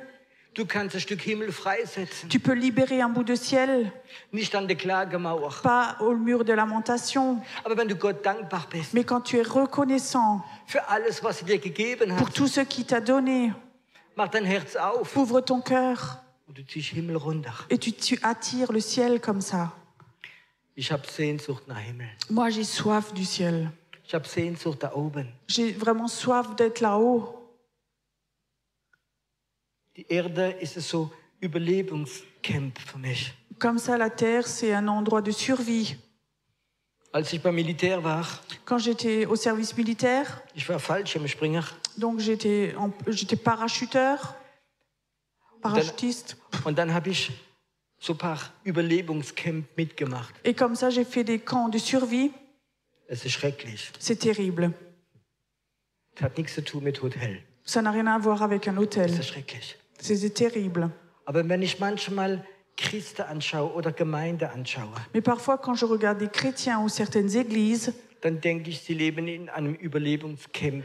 Du kannst ein Stück Himmel freisetzen. Tu peux libérer un bout de ciel, Nicht an der Klagemauer. pas au mur de lamentation, Aber wenn du Gott dankbar bist mais quand tu es reconnaissant für alles, was er dir gegeben pour hat, tout ce qu'il t'a donné, mach dein Herz auf ouvre ton cœur und du ziehst Himmel runter. et tu attires le ciel comme ça. Ich habe Sehnsucht nach Himmel. Moi, j'ai soif du ciel. Ich habe Sehnsucht da oben. J'ai vraiment soif d'être là-haut. Die Erde ist so Überlebenscamp für mich. Comme ça, la terre, c'est un endroit de survie. Als ich beim Militär war, Quand j'étais au service militaire, ich war Fallschirmspringer, donc j'étais parachuteur, parachutiste. und dann habe ich so ein paar Überlebenscamp mitgemacht. Et comme ça, j'ai fait des camps de survie. Es ist schrecklich. C'est terrible. Es hat nichts zu tun mit Hotel. Ça n'a rien à voir avec un Es hôtel. ist schrecklich. C'est terrible. Aber wenn ich manchmal Christen anschaue oder Gemeinde anschaue, Mais parfois, quand je regarde des chrétiens ou certaines églises, dann denke ich, sie leben in einem Überlebenscamp,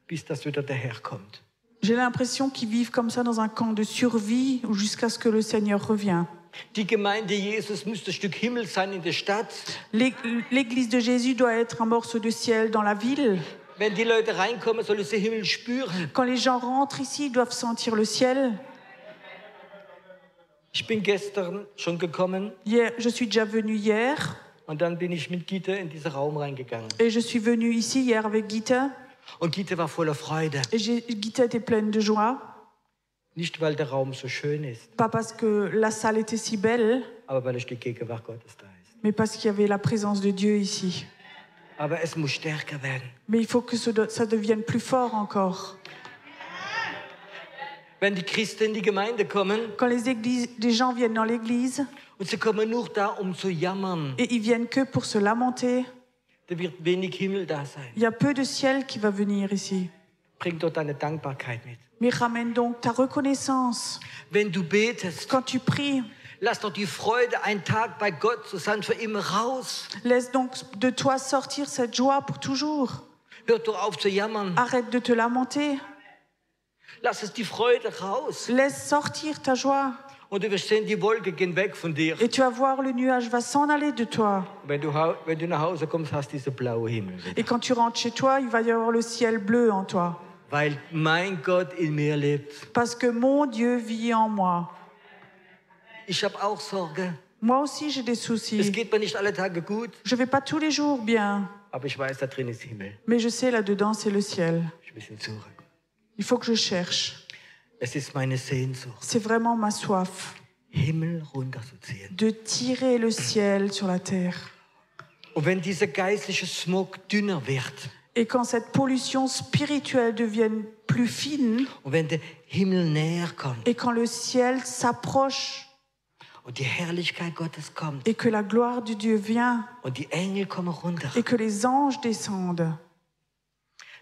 bis das wieder daherkommt. j'ai l'impression qu'ils vivent comme ça dans un camp de survie ou jusqu'à ce que le Seigneur revienne. Die Gemeinde Jesus müsste ein Stück Himmel sein in der Stadt. L'église de Jésus doit être un morceau de ciel dans la ville. Wenn die Leute reinkommen, sollen sie Himmel spüren. Quand les gens rentrent ici, ils doivent sentir le ciel. Ich bin gestern schon gekommen Hier, je suis déjà venue hier und dann bin ich mit Gitte in diesen Raum reingegangen. et je suis venue ici hier avec Gita. Und Gitte war voller Freude. Et Gita était pleine de joie. Nicht, weil der Raum so schön ist, Pas parce que la salle était si belle, aber weil die Gegenwart Gottes da ist. mais parce qu'il y avait la présence de Dieu ici. Aber es muss stärker werden. Mais il faut que ça devienne plus fort encore. Wenn die Christen in die Gemeinde kommen Quand les gens viennent dans l'église und sie kommen nur da, um zu jammern, et ils viennent que pour se lamenter, da wird wenig Himmel da sein. il y a peu de ciel qui va venir ici. Bring dort deine Dankbarkeit mit. Mais ramène donc ta reconnaissance. Wenn du betest, Quand tu pries, lass doch die Freude, einen Tag bei Gott zu sein, für immer raus. laisse donc de toi sortir cette joie pour toujours. Hör doch auf zu jammern. Arrête de te lamenter. Lass es die Freude raus. Laisse sortir ta joie. Und du wirst sehen, die Wolke gehen weg von dir. Et tu vas voir, le nuage va s'en aller de toi. Wenn du nach Hause kommst, hast du diesen blauen Himmel. Et quand tu rentres chez toi, il va y avoir le ciel bleu en toi. Weil mein Gott in mir lebt. Parce que mon Dieu vit en moi. Ich habe auch Sorge. Moi aussi, j'ai des Es soucis. geht mir nicht alle Tage gut, Je vais pas tous les jours bien. aber ich weiß, da drin ist Himmel. Mais je sais, là-dedans, c'est le ciel. Ich muss ihn suchen. Il faut que je cherche. Es ist meine Sehnsucht, C'est vraiment ma soif Himmel runterzuziehen. de tirer le ciel sur la terre. Und wenn dieser geistliche Smog dünner wird Et quand cette pollution spirituelle devienne plus fine, und wenn der Himmel näher kommt et quand le ciel s'approche, und die Herrlichkeit Gottes kommt et que la gloire de Dieu vient, und die Engel kommen runter, et que les anges descendent,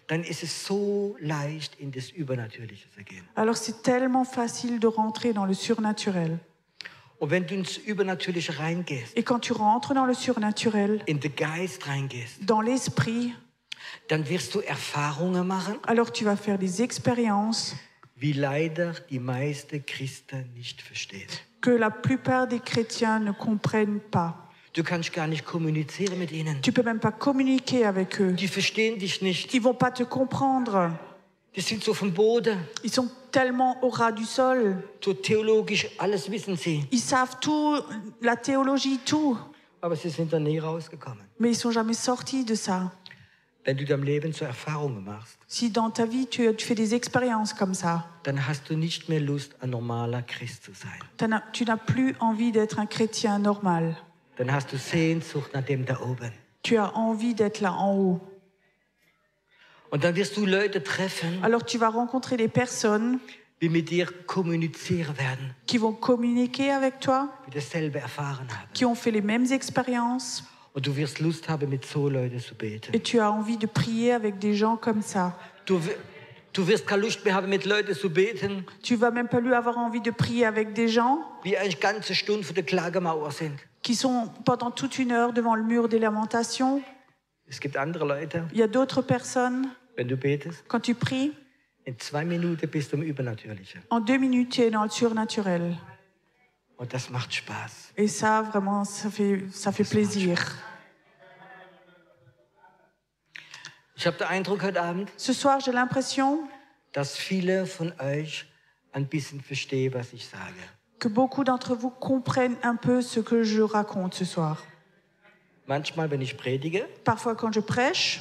dann ist es so leicht, in das Übernatürliche zu gehen. alors c'est tellement facile de rentrer dans le surnaturel. Und wenn du ins Übernatürliche reingehst, Et quand tu rentres dans le surnaturel, in den Geist reingehst, dans l'esprit, dann wirst du Erfahrungen machen, alors tu vas faire des expériences wie leider die meisten Christen nicht verstehen. que la plupart des chrétiens ne comprennent pas. Du kannst gar nicht kommunizieren mit ihnen. Tu peux même pas communiquer avec eux. Die verstehen dich nicht. Ils vont pas te comprendre. Die sind so vom Boden. Ils sont tellement au ras du sol. So theologisch, alles wissen sie. Ils savent tout, la théologie, tout. Aber sie sind da nie rausgekommen. Mais ils sont jamais sortis de ça. Wenn du dein Leben zur Erfahrung machst, Si dans ta vie, tu fais des expériences comme ça, dann hast du nicht mehr Lust, ein normaler Christ zu sein. tu n'as plus envie d'être un chrétien normal. Dann hast du Sehnsucht nach dem da oben. Tu as envie d'être là en haut. Und dann wirst du Leute treffen, alors tu vas rencontrer des personnes die mit dir kommunizieren werden, qui vont communiquer avec toi, die dasselbe erfahren haben. qui ont fait les mêmes expériences, Und du wirst Lust haben, mit so Leuten zu beten. et tu as envie de prier avec des gens comme ça. Du wirst keine Lust mehr haben, mit Leuten zu beten, Tu vas même pas lui avoir envie de prier avec des gens die eine ganze Stunde vor der Klagemauer sind. qui sont pendant toute une heure devant le mur des lamentations. Es gibt andere Leute, Il y a d'autres personnes, wenn du betest, quand tu pries, in 2 Minuten bist du im Übernatürlichen. en 2 minutes, tu es dans le surnaturel. Und das macht Spaß. Et ça, vraiment, ça fait plaisir. Ich habe den Eindruck heute Abend, Ce soir, j'ai l'impression dass viele von euch ein bisschen verstehen, was ich sage. que beaucoup d'entre vous comprennent un peu ce que je raconte ce soir. Manchmal, wenn ich predige, Parfois, quand je prêche,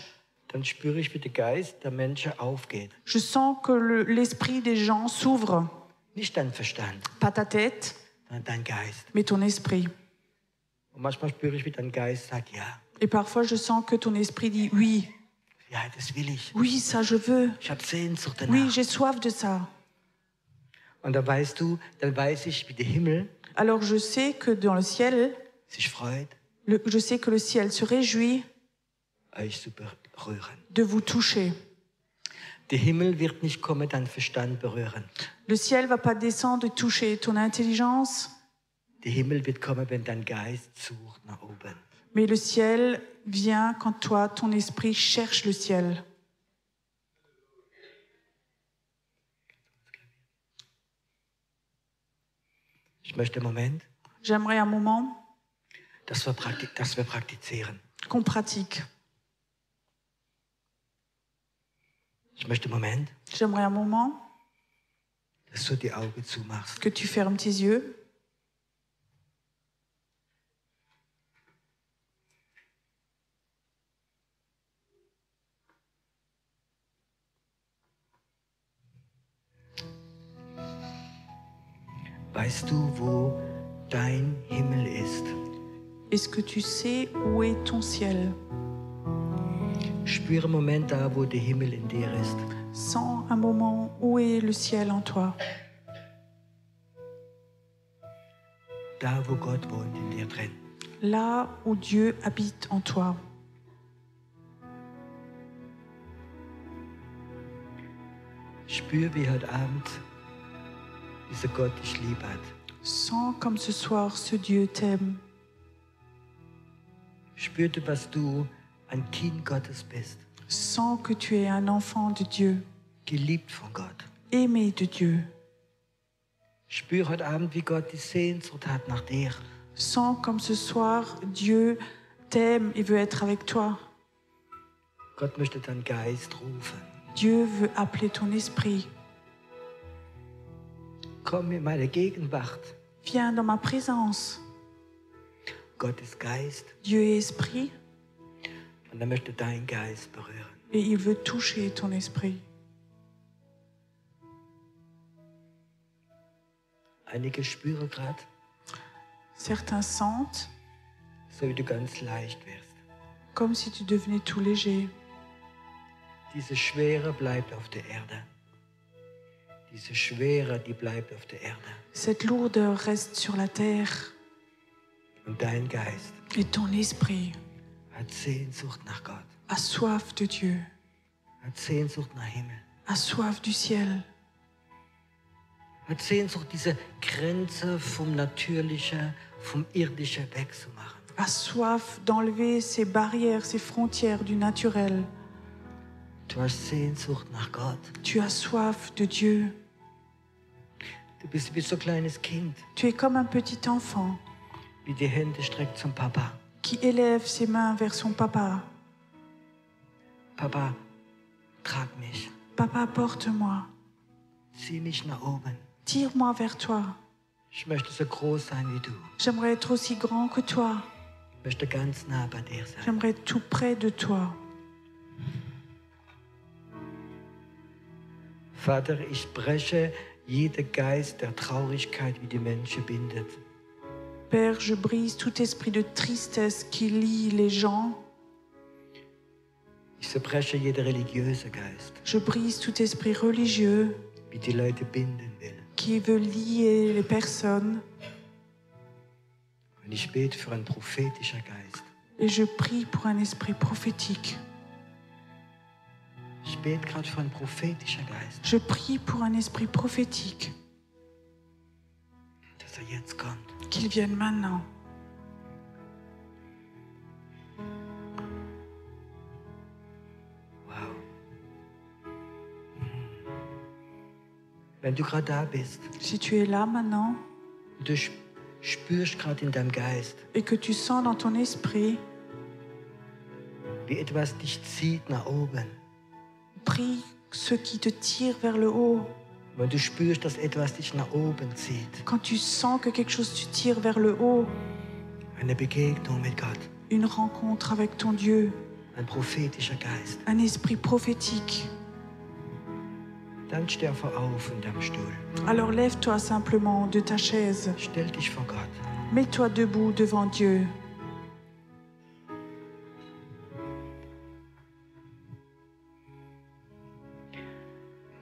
dann spüre ich, wie der Geist der Menschen aufgeht. je sens que l'esprit des gens s'ouvre. Nicht dein Verstand, Pas ta tête, sondern dein Geist. mais ton esprit. Und manchmal spüre ich, wie dein Geist sagt, ja, Et parfois, je sens que ton esprit dit oui, ja, das will ich. oui, ça je veux. Ich habe Sehnsucht Oui, danach. j'ai soif de ça. Und dann weiß ich, wie der Himmel Alors je sais que dans le ciel, sich freut, je sais que le ciel se réjouit euch zu berühren. de vous toucher. Der Himmel wird nicht kommen, deinen Verstand berühren. Le ciel va pas descendre et toucher ton intelligence, Der Himmel wird kommen, wenn dein Geist sucht nach oben. mais le ciel vient quand toi, ton esprit cherche le ciel. Ich möchte im Moment, J'aimerais un moment dass wir praktizieren. qu'on pratique. Ich möchte im Moment, J'aimerais un moment dass du die Augen zumachst. que tu fermes tes yeux. Weißt du, wo dein Himmel ist? Est-ce que tu sais où est ton ciel? Spüre im Moment da, wo der Himmel in dir ist. Sens un moment où est le ciel en toi. Da, wo Gott wohnt in dir drin. Là où Dieu habite en toi. Spür, wie heute Abend dieser Gott dich lieb hat. Sens comme ce soir ce Dieu t'aime. Spür, dass du ein Kind Gottes bist. Sens que tu es un enfant de Dieu, Geliebt von Gott. aimé de Dieu. Spür heute Abend, wie Gott die Sehnsucht hat nach dir. Sens comme ce soir Dieu t'aime et veut être avec toi. Gott möchte deinen Geist rufen. Dieu veut appeler ton esprit. Komm in meine Gegenwart. Viens dans ma présence. Gott ist Geist Dieu est esprit und er möchte deinen Geist berühren. et il veut toucher ton esprit. Einige spüren gerade, Certains sentent so wie du ganz leicht wirst. comme si tu devenais tout léger. Diese Schwere bleibt auf der Erde. Diese Schwere, die bleibt auf der Erde. Cette lourdeur reste sur la terre Und dein Geist et ton esprit hat Sehnsucht nach Gott. a soif de Dieu, Hat Sehnsucht nach Himmel. a soif du ciel, Hat Sehnsucht, diese Grenze vom Natürlichen, vom Irdischen wegzumachen. a soif d'enlever ces barrières, ces frontières du naturel. Du hast Sehnsucht nach Gott. Tu as soif de Dieu. Du bist wie so ein kleines Kind, Tu es comme un petit enfant wie die Hände streckt zum Papa. qui élève ses mains vers son papa. Papa, trag mich. Papa, porte-moi. Zieh mich nach oben. Tire-moi vers toi. Ich möchte so groß sein wie du. J'aimerais être aussi grand que toi. Ich möchte ganz nah bei dir sein. J'aimerais être tout près de toi. Vater, ich breche jeden Geist der Traurigkeit, wie die Menschen bindet. Père, je brise tout esprit de tristesse qui lie les gens. Ich Ich zerbreche jeden religiösen Geist, Je brise tout esprit religieux wie die Leute binden will. qui veut lier les personnes. Und ich bete für einen prophetischen Geist. Et je prie pour un esprit prophétique. Ich bete gerade für einen prophetischen Geist, Je prie pour un esprit prophétique. dass jetzt kommt. Qu'il vienne maintenant. Wow. Wenn du gerade da bist, Si tu es là maintenant du spürst gerade in deinem Geist, et que tu sens dans ton esprit, wie etwas dich zieht nach oben. prie ce qui te tire vers le haut. Wenn du spürst, dass etwas dich nach oben zieht. Quand tu sens que quelque chose te tire vers le haut, Eine Begegnung mit Gott. une rencontre avec ton Dieu, Ein prophetischer Geist. un esprit prophétique. Dann steh einfach auf in deinem Stuhl. Alors lève-toi simplement de ta chaise. Stell dich vor Gott. Mets-toi debout devant Dieu.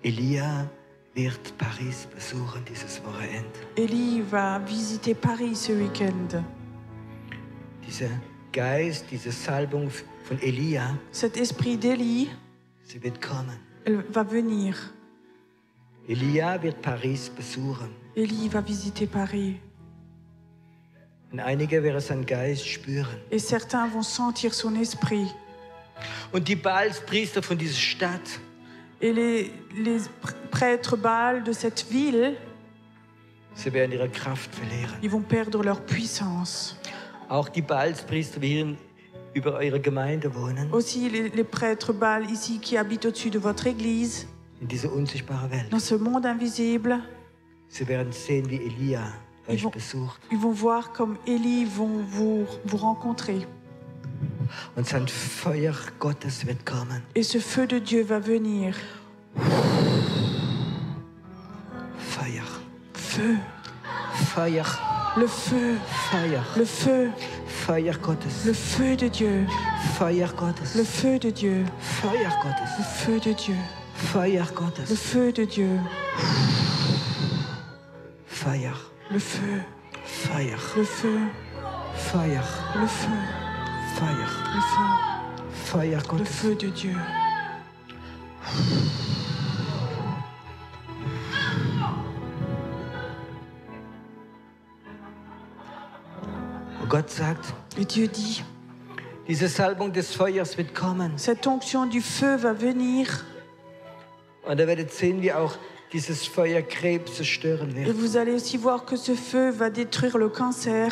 Elia wird Paris besuchen dieses Wochenende. Élie va visiter Paris ce week-end. Dieser Geist, diese Salbung von Elia, Cet esprit d'Élie, sie wird kommen. elle va venir. Elia wird Paris besuchen. Élie va visiter Paris. Und einige werden seinen Geist spüren. Et certains vont sentir son esprit. Und die Baalspriester von dieser Stadt, Et les prêtres Baal de cette ville, sie werden ihre Kraft verlieren. ils vont perdre leur puissance. Auch die Baalspriester, die hier über eure Gemeinde wohnen, Aussi les prêtres Baal ici qui habitent au-dessus de votre église, in dieser unsichtbaren Welt, dans ce monde invisible, sie werden sehen, wie Elia Ils euch vont- besucht. ils vont voir comme Élie vont vous rencontrer. Und sein Feuer Gottes wird kommen. Et ce feu de Dieu va venir. Feuer, Feu, Feuer, le feu, Feuer, le feu, Feuer Gottes, le feu de Dieu, Feuer le Gottes, feu de Dieu, Feuer le Gottes, feu de Dieu, Feuer le Gottes, feu de Dieu, Feuer, le feu, Feuer, le feu, Feuer, le feu, Feuer, le feu, Feuer le Gottes. feu de Dieu. Und Gott sagt, Et Dieu dit, diese Salbung des Feuers wird kommen. cette onction du feu va venir Und ihr werdet sehen, wie auch dieses Feuer Krebs zerstören et wird. vous allez aussi voir que ce feu va détruire le cancer.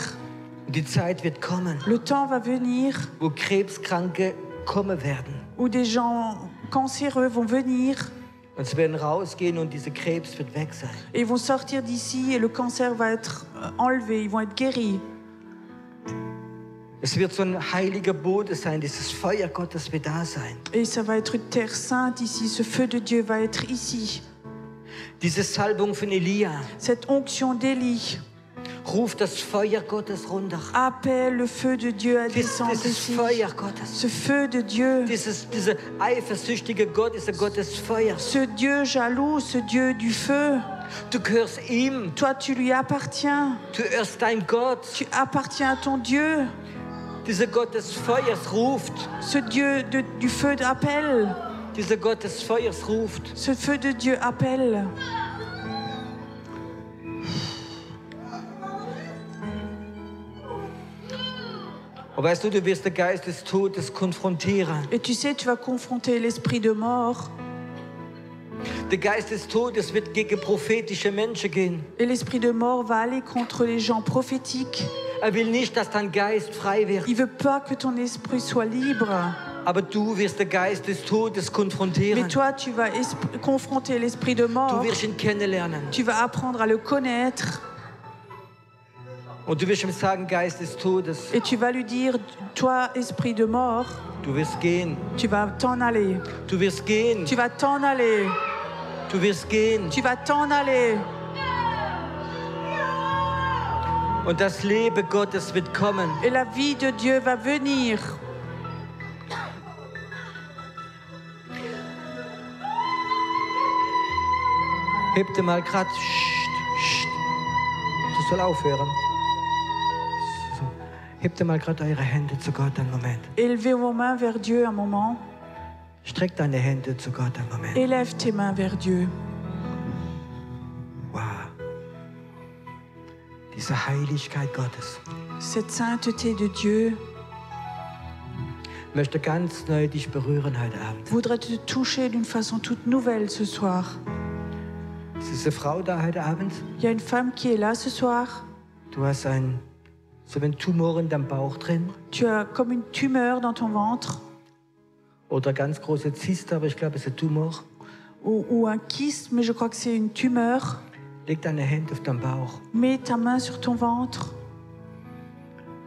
Und die Zeit wird kommen, Le temps va venir wo Krebskranke kommen werden. où des gens cancéreux vont venir Und sie werden rausgehen und dieser Krebs wird weg sein. et ils vont sortir d'ici et le cancer va être enlevé, ils vont être guéris. Es wird so ein heiliger Boden sein, dieses Feuer Gottes wird da sein. Et ça va être une terre sainte ici, ce feu de Dieu va être ici. Diese Salbung von Elia Cette onction d'Élie ruft das Feuer Gottes runter. appelle le feu de Dieu à descendre Dieses ici. Feuer Gottes. Ce feu de Dieu, Dieser eifersüchtige Gott ist der Gott des Feuers. ce Dieu jaloux, ce Dieu du feu, Du gehörst ihm. toi tu lui appartiens. Du hörst dein Gott. Tu appartiens à ton Dieu. Dieser Gott des Feuers ruft. Ce Dieu du feu appelle. Dieser Gott des Feuers ruft. Ce feu de Dieu appelle. Und weißt du, du wirst den Geist des Todes konfrontieren. Et tu sais, tu vas confronter l'esprit de mort. Der Geist des Todes wird gegen prophetische Menschen gehen. Et l'esprit de mort va aller contre les gens prophétiques. Er will nicht, dass dein Geist frei wird. Il veut pas que ton esprit soit libre. Aber du wirst den Geist des Todes Mais konfrontieren. toi, tu vas confronter l'esprit de Du mort. wirst ihn kennenlernen. Tu vas apprendre à le connaître. Und du wirst ihm sagen, Geist des Todes, Et tu vas lui dire, toi, esprit de mort, du wirst gehen. tu vas t'en aller. Du wirst gehen. Tu vas t'en aller. Du wirst gehen. Tu vas t'en aller. Und das Leben Gottes wird kommen. Et la vie de Dieu va venir. Hebt ihr mal grad. Das soll aufhören. So. Hebt ihr mal gerade eure Hände zu Gott einen Moment. Élevez vos mains vers Dieu un moment. Streck deine Hände zu Gott einen Moment. Élève tes mains vers Dieu. Wow. Diese Heiligkeit Gottes Cette sainteté de Dieu möchte ganz neu dich berühren heute Abend. voudrait te toucher d'une façon toute nouvelle ce soir. Ist diese Frau da heute Abend? Il y a une femme qui est là ce soir. Du hast so einen Tumor in deinem Bauch drin Tu as comme une tumeur dans ton ventre oder ganz große Zyste, aber ich glaube, es ist ein Tumor. ou un kyste, mais je crois que c'est une tumeur. Leg deine Hände auf deinen Bauch. Mets ta main sur ton ventre.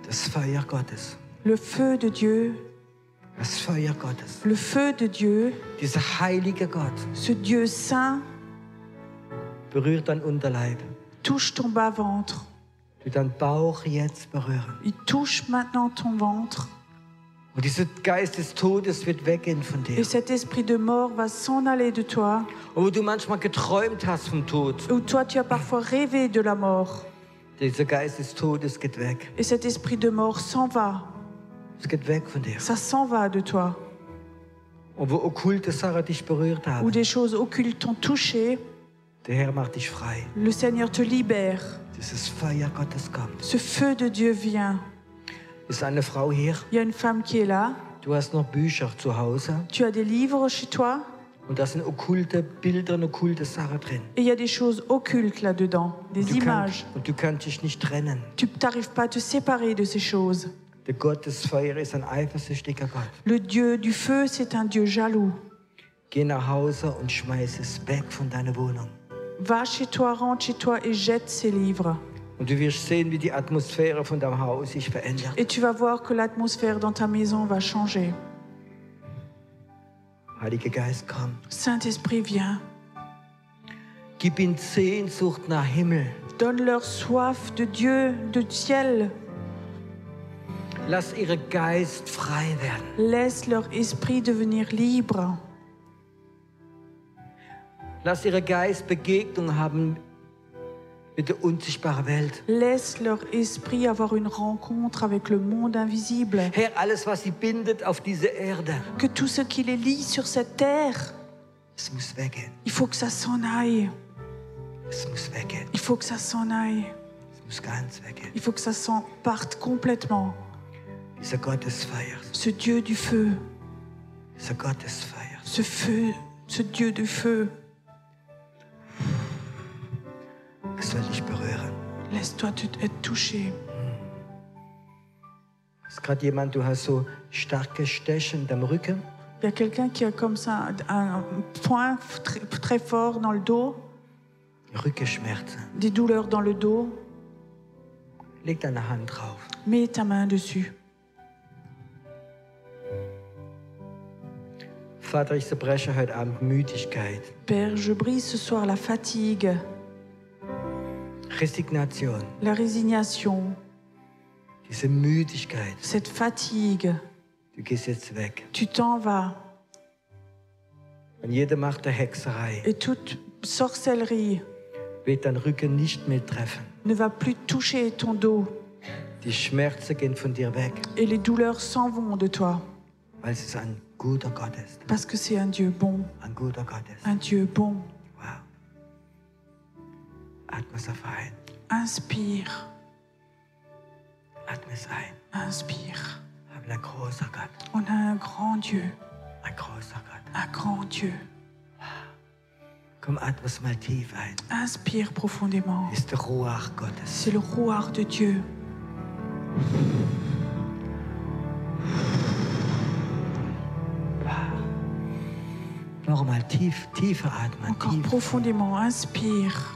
Das Feuer Gottes. Le feu de Dieu, Das Feuer Gottes. le feu de Dieu, Dieser heilige Gott ce Dieu saint, berührt dein Unterleib. touche ton bas-ventre. Du deinen Bauch jetzt berühren. Il touche maintenant ton ventre. Und dieser Geist des Todes wird weggehen von dir. Et cet esprit de mort va s'en aller de toi. Und wo du manchmal geträumt hast vom Tod, Ou toi, tu as parfois rêvé de la mort. dieser Geist des Todes geht weg. Et cet esprit de mort s'en va. Es geht weg von dir. Ça s'en va de toi. Und wo okkulte Sachen dich berührt Ou haben, des choses occultes t'ont touché, der Herr macht dich frei. le Seigneur te libère. Dieses Feuer Gottes kommt. Ce feu de Dieu vient. Ist eine Frau hier? Il y a une femme qui est là. Du hast noch Bücher zu Hause Tu as des livres chez toi. und da sind okkulte Bilder und okkulte Sachen drin. Et il y a des choses occultes là-dedans, des images. Und du kannst dich nicht trennen. Tu n'arrives pas à te séparer de ces choses. Der Gott des Feuers ist ein eifersüchtiger Gott. Le Dieu du feu, c'est un Dieu jaloux. Geh nach Hause und schmeiß es weg von deiner Wohnung. Va chez toi, rentre chez toi et jette ces livres. Und du wirst sehen, wie die Atmosphäre von deinem Haus sich verändert. Et tu vas voir que l'atmosphère dans ta maison va changer. Heiliger Geist, komm. Saint-Esprit, viens. Gib ihnen Sehnsucht nach Himmel. Donne leur soif de Dieu, de ciel. Lass ihren Geist frei werden. Laisse leur esprit devenir libre. Lass ihren Geist Begegnung haben mit der unsichtbaren Welt. Laisse leur esprit avoir une rencontre avec le monde invisible. Herr, alles, was sie bindet auf diese Erde, Que tout ce qui les lie sur cette terre, es muss weggehen. il faut que ça s'en aille. Es muss weggehen. Il faut que ça s'en aille. Es muss ganz weggehen. Il faut que ça s'en parte complètement. Dieser Gott des Feuers. Ce Dieu du feu, Dieser Gott des Feuers. ce feu, ce Dieu du feu, Es soll dich berühren. laisse-toi être touché. Ist gerade jemand, du hast so starke Stechen in deinem Rücken? Il y a quelqu'un qui a comme ça un point très fort dans le dos, Rückenschmerzen. des douleurs dans le dos. Leg deine Hand drauf. Mets ta main dessus. Vater, ich zerbreche heute Abend Müdigkeit, Père, je brise ce soir la fatigue, Resignation, la résignation, diese Müdigkeit. cette fatigue. Du gehst jetzt weg. Tu t'en vas. Und jede Macht der Hexerei Et toute sorcellerie wird deinen Rücken nicht mehr treffen. ne va plus toucher ton dos. Die Schmerzen gehen von dir weg, Et les douleurs s'en vont de toi. weil es ein guter Gott ist. Parce que c'est un Dieu bon. Ein guter Gott ist. Un Dieu bon. Wow. Atme es auf ein. Inspire. Atme es ein. Inspire. Wir haben ein großer Gott. On a un grand Dieu. Ein großer Gott. Un grand Dieu. Komm, atme es mal tief ein. Inspire profondément. Ist der Ruach Gottes. C'est le rouard de Dieu. Nochmal tiefer atmen. Encore Tief. profondément. Inspire.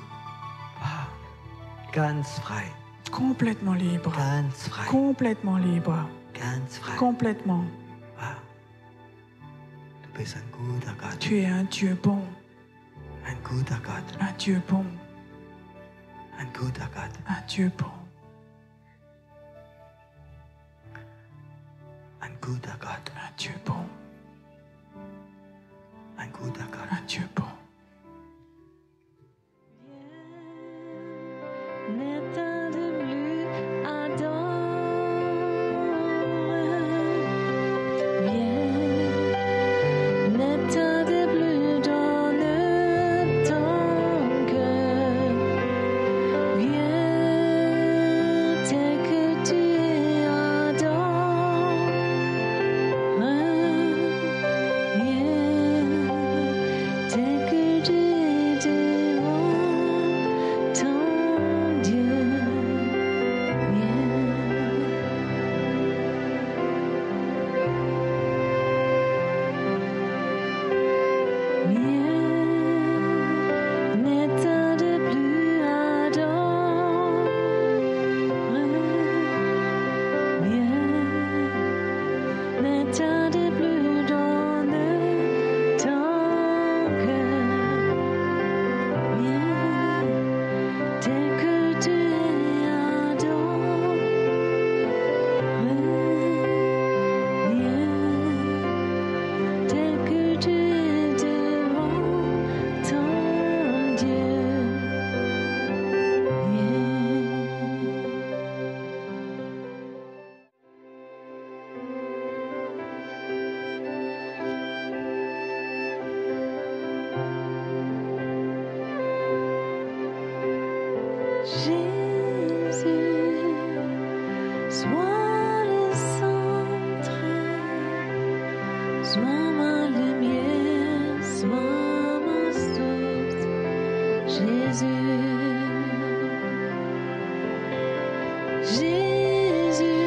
Ganz frei. Complètement libre. Ganz frei. Complètement libre. Ganz frei. Complètement. Wow. Du bist ein guter Gott. Tu es un Dieu bon. Ein guter Gott. Un Dieu bon. Ein guter Gott. Un Dieu bon. Ein guter Gott. Un Dieu bon. Ein guter Gott. Un Dieu bon. Sois le centre, sois ma lumière, sois ma source, Jésus. Jésus,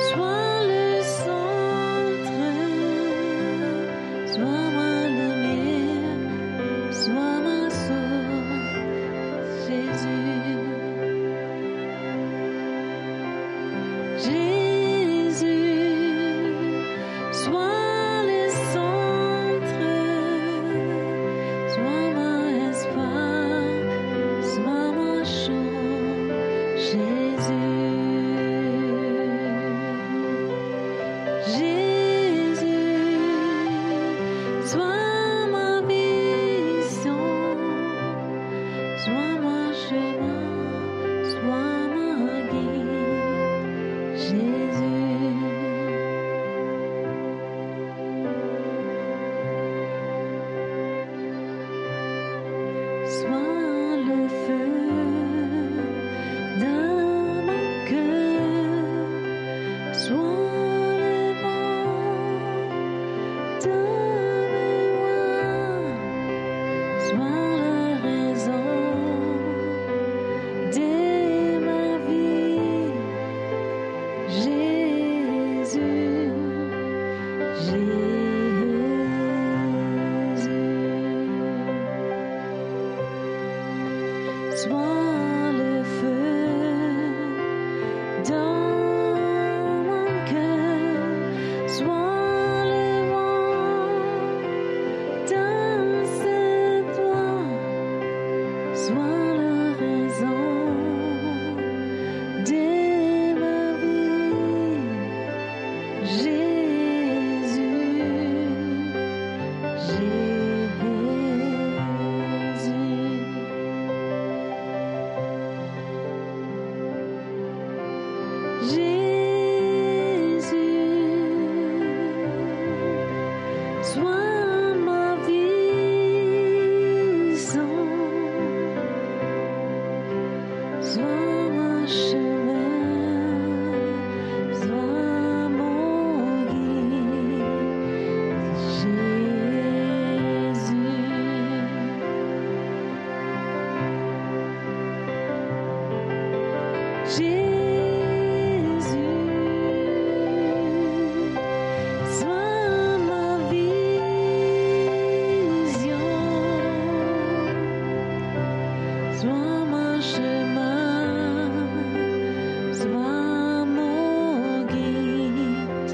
sois le centre, sois ma lumière, sois ma source, Jésus. Jésus, sois le centre, sois mon espoir, sois ma chance, Jésus. Jésus, sois ma vision, sois mon chemin, sois ma guide, Jésus. Sois le feu dans mon cœur, sois le vent dans mes voies, sois la raison de ma vie, Jésus, Jésus. Sois le feu dans mon cœur, sois le vent dans cette voie, sois la raison de ma vie, Jésus, Jésus. Jésus, sois ma vision, sois mon chemin, sois mon guide, Jésus. Jésus, sois ma vision, sois mon chemin, sois mon guide,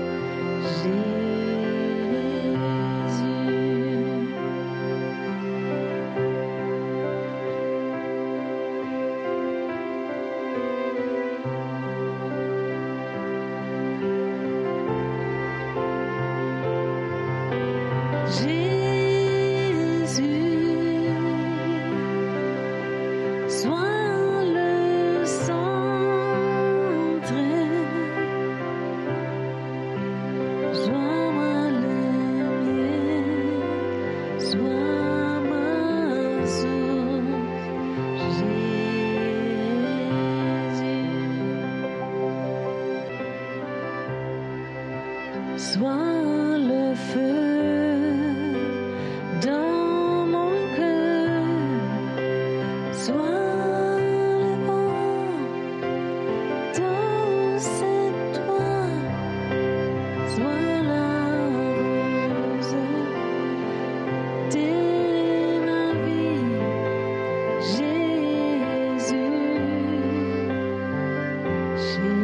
Jésus, sois le centre, sois ma lumière, sois ma source, Jésus. Sois le feu dans mon cœur, sois le vent dans cette toile, sois la rose de ma vie, Jésus, Jésus.